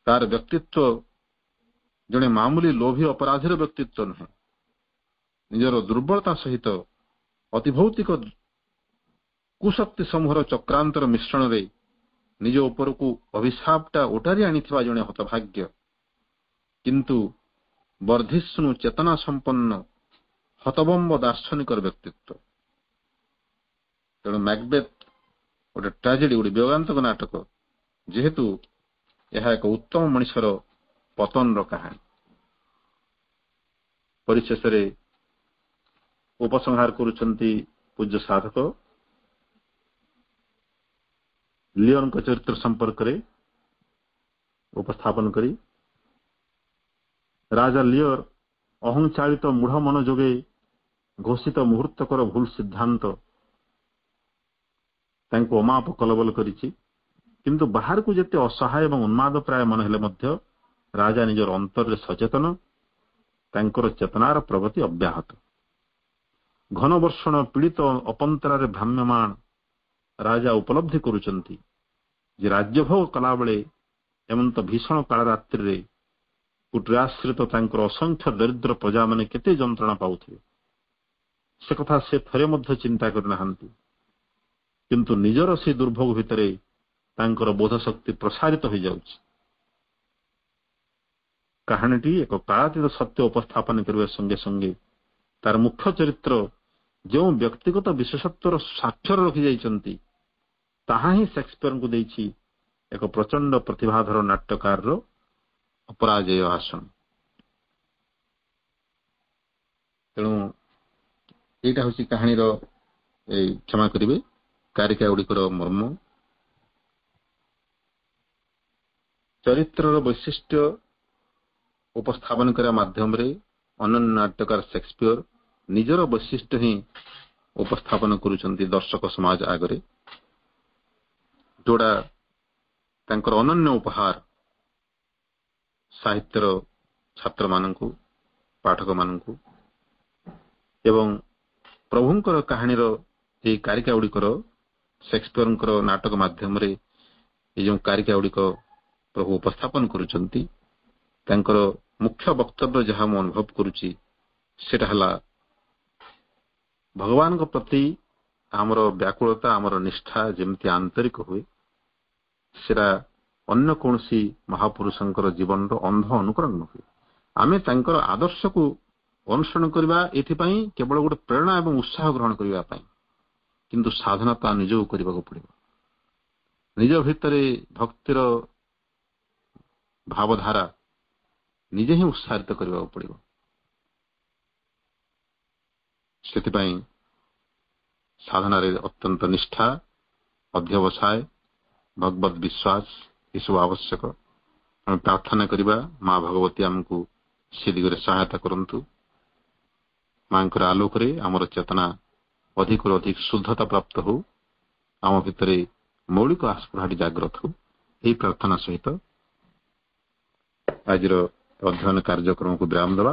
ତାର ବ୍ୟକ୍ତିତ୍ୱ ଜଣେ ମାମୁଲି ଲୋଭୀ ଅପରାଧୀର ବ୍ୟକ୍ତିତ୍ୱ ନୁହେଁ। ନିଜର ଦୁର୍ବଳତା ସହିତ ଅତିଭୌତିକ କୁଶକ୍ତି ସମୂହର ଚକ୍ରାନ୍ତର ମିଶ୍ରଣରେ ନିଜ ଉପରକୁ ଅଭିଶାପଟା ଓଟାରି ଆଣିଥିବା ଜଣେ ହତଭାଗ୍ୟ କିନ୍ତୁ ବର୍ଦ୍ଧିଷ୍ଣୁ ଚେତନା ସମ୍ପନ୍ନ ହତବମ୍ବ ଦାର୍ଶନିକର ବ୍ୟକ୍ତିତ୍ୱ। ତେଣୁ ମ୍ୟାକବେଥ୍ ଗୋଟେ ଟ୍ରାଜେଡି, ଗୋଟେ ବ୍ୟଙ୍ଗାତ୍ମକ ନାଟକ, ଯେହେତୁ ଏହା ଏକ ଉତ୍ତମ ମଣିଷର ପତନର କାହାଣୀ। ପରିଶେଷରେ ଉପସଂହାର କରୁଛନ୍ତି ପୂଜ୍ୟ ସାଧକ ଲିଓନଙ୍କ ଚରିତ୍ର ସମ୍ପର୍କରେ ଉପସ୍ଥାପନ କରି, ରାଜା ଲିଓର ଅହଂଚାଳିତ ମୂଢ ମନ ଯୋଗେ ଘୋଷିତ ମୁହୂର୍ତ୍ତକର ଭୁଲ ସିଦ୍ଧାନ୍ତ ତାଙ୍କୁ ଅମାପ କଲବଲ କରିଛି। କିନ୍ତୁ ବାହାରକୁ ଯେତେ ଅସହାୟ ଏବଂ ଉନ୍ମାଦ ପ୍ରାୟ ମନେ ହେଲେ ମଧ୍ୟ ରାଜା ନିଜର ଅନ୍ତରରେ ସଚେତନ, ତାଙ୍କର ଚେତନାର ପ୍ରଗତି ଅବ୍ୟାହତ। ଘନ ବର୍ଷଣ ପୀଡ଼ିତ ଅପନ୍ତରାରେ ଭ୍ରାମ୍ୟମାଣ ରାଜା ଉପଲବ୍ଧି କରୁଛନ୍ତି ଯେ ରାଜ୍ୟଭୋଗ କଲାବେଳେ ଏମନ୍ତ ଭୀଷଣ କାଳରାତ୍ରିରେ କୁଟୀରାଶ୍ରିତ ତାଙ୍କର ଅସଂଖ୍ୟ ଦରିଦ୍ର ପ୍ରଜାମାନେ କେତେ ଯନ୍ତ୍ରଣା ପାଉଥିବେ, ସେ କଥା ସେ ଥରେ ମଧ୍ୟ ଚିନ୍ତା କରିନାହାନ୍ତି। କିନ୍ତୁ ନିଜର ସେହି ଦୁର୍ଭୋଗ ଭିତରେ ତାଙ୍କର ବୋଧ ଶକ୍ତି ପ୍ରସାରିତ ହୋଇଯାଉଛି। କାହାଣୀଟି ଏକ କାଳାତୀତ ସତ୍ୟ ଉପସ୍ଥାପନ କରିବା ସଙ୍ଗେ ସଙ୍ଗେ ତାର ମୁଖ୍ୟ ଚରିତ୍ର ଯେଉଁ ବ୍ୟକ୍ତିଗତ ବିଶେଷତ୍ୱର ସ୍ୱାକ୍ଷର ରଖିଯାଇଛନ୍ତି ତାହା ହିଁ ସେକ୍ସପିୟରଙ୍କୁ ଦେଇଛି ଏକ ପ୍ରଚଣ୍ଡ ପ୍ରତିଭାଧର ନାଟ୍ୟକାରର ଅପରାଜୟ ଆସନ। ତେଣୁ ଏଇଟା ହଉଛି କାହାଣୀର କ୍ଷମା କରିବେ କାରିକା ଗୁଡିକର ମର୍ମ। ଚରିତ୍ରର ବୈଶିଷ୍ଟ୍ୟ ଉପସ୍ଥାପନ କରିବା ମାଧ୍ୟମରେ ଅନନ୍ୟ ନାଟ୍ୟକାର ସେକ୍ସପିୟର ନିଜର ବୈଶିଷ୍ଟ୍ୟ ହିଁ ଉପସ୍ଥାପନ କରୁଛନ୍ତି ଦର୍ଶକ ସମାଜ ଆଗରେ, ଯୋଉଟା ତାଙ୍କର ଅନନ୍ୟ ଉପହାର ସାହିତ୍ୟର ଛାତ୍ରମାନଙ୍କୁ, ପାଠକମାନଙ୍କୁ ଏବଂ ପ୍ରଭୁଙ୍କର କାହାଣୀର ଏହି କାରିକା ଗୁଡିକର ସେକ୍ସପିୟରଙ୍କର ନାଟକ ମାଧ୍ୟମରେ এই ଯେଉଁ କାରିକା ଗୁଡିକ ପ୍ରଭୁ ଉପସ୍ଥାପନ କରୁଛନ୍ତି ତାଙ୍କର ମୁଖ୍ୟ ବକ୍ତବ୍ୟ ଯାହା ମୁଁ ଅନୁଭବ କରୁଛି ସେଟା ହେଲା ଭଗବାନଙ୍କ ପ୍ରତି ଆମର ବ୍ୟାକୁଳତା, ଆମର ନିଷ୍ଠା ଯେମିତି ଆନ୍ତରିକ ହୁଏ ସେଟା ଅନ୍ୟ କୌଣସି ମହାପୁରୁଷଙ୍କର ଜୀବନର ଅନ୍ଧ ଅନୁକରଣ ନ ହୁଏ। ଆମେ ତାଙ୍କର ଆଦର୍ଶକୁ ଅନୁସରଣ କରିବା ଏଥିପାଇଁ କେବଳ ଗୋଟେ ପ୍ରେରଣା ଏବଂ ଉତ୍ସାହ ଗ୍ରହଣ କରିବା ପାଇଁ, କିନ୍ତୁ ସାଧନା ତା ନିଜକୁ କରିବାକୁ ପଡିବ। ନିଜ ଭିତରେ ଭକ୍ତିର ଭାବଧାରା ନିଜେ ହିଁ ଉତ୍ସାହିତ କରିବାକୁ ପଡିବ। ସେଥିପାଇଁ ସାଧନାରେ ଅତ୍ୟନ୍ତ ନିଷ୍ଠା, ଅଧ୍ୟବସାୟ, ଭଗବତ ବିଶ୍ୱାସ ଏସବୁ ଆବଶ୍ୟକ। ଆମେ ପ୍ରାର୍ଥନା କରିବା ମା ଭଗବତୀ ଆମକୁ ସେ ଦିଗରେ ସହାୟତା କରନ୍ତୁ। ମାଙ୍କର ଆଲୋକରେ ଆମର ଚେତନା ଅଧିକରୁ ଅଧିକ ଶୁଦ୍ଧତା ପ୍ରାପ୍ତ ହଉ, ଆମ ଭିତରେ ମୌଳିକ ଆସ୍ପୃହାଟି ଜାଗ୍ରତ ହଉ। ଏହି ପ୍ରାର୍ଥନା ସହିତ ଆଜିର ଅଧ୍ୟୟନ କାର୍ଯ୍ୟକ୍ରମକୁ ବିରାମ ଦେବା।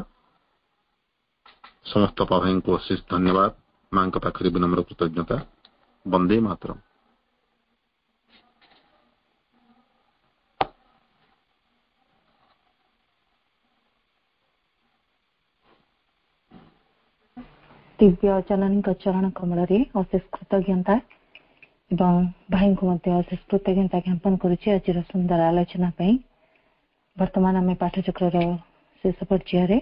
ସମସ୍ତ ଭାଇଙ୍କୁ ଅଶେଷ ଧନ୍ୟବାଦ। ମାଙ୍କ ପାଖରେ ବିନମ୍ର କୃତଜ୍ଞତା। ବନ୍ଦେ ମାତରମ୍। ଦିବ୍ୟ ଜନନୀଙ୍କ ଚରଣ କମଳରେ ଅଶେଷ କୃତଜ୍ଞତା ଏବଂ ଭାଇଙ୍କୁ ମଧ୍ୟ ଅଶେଷ କୃତଜ୍ଞତା ଜ୍ଞାପନ କରୁଛି ଆଜିର ସୁନ୍ଦର ଆଲୋଚନା ପାଇଁ। ବର୍ତ୍ତମାନ ଆମେ ପାଠଚକ୍ରର ଶେଷ ପର୍ଯ୍ୟାୟରେ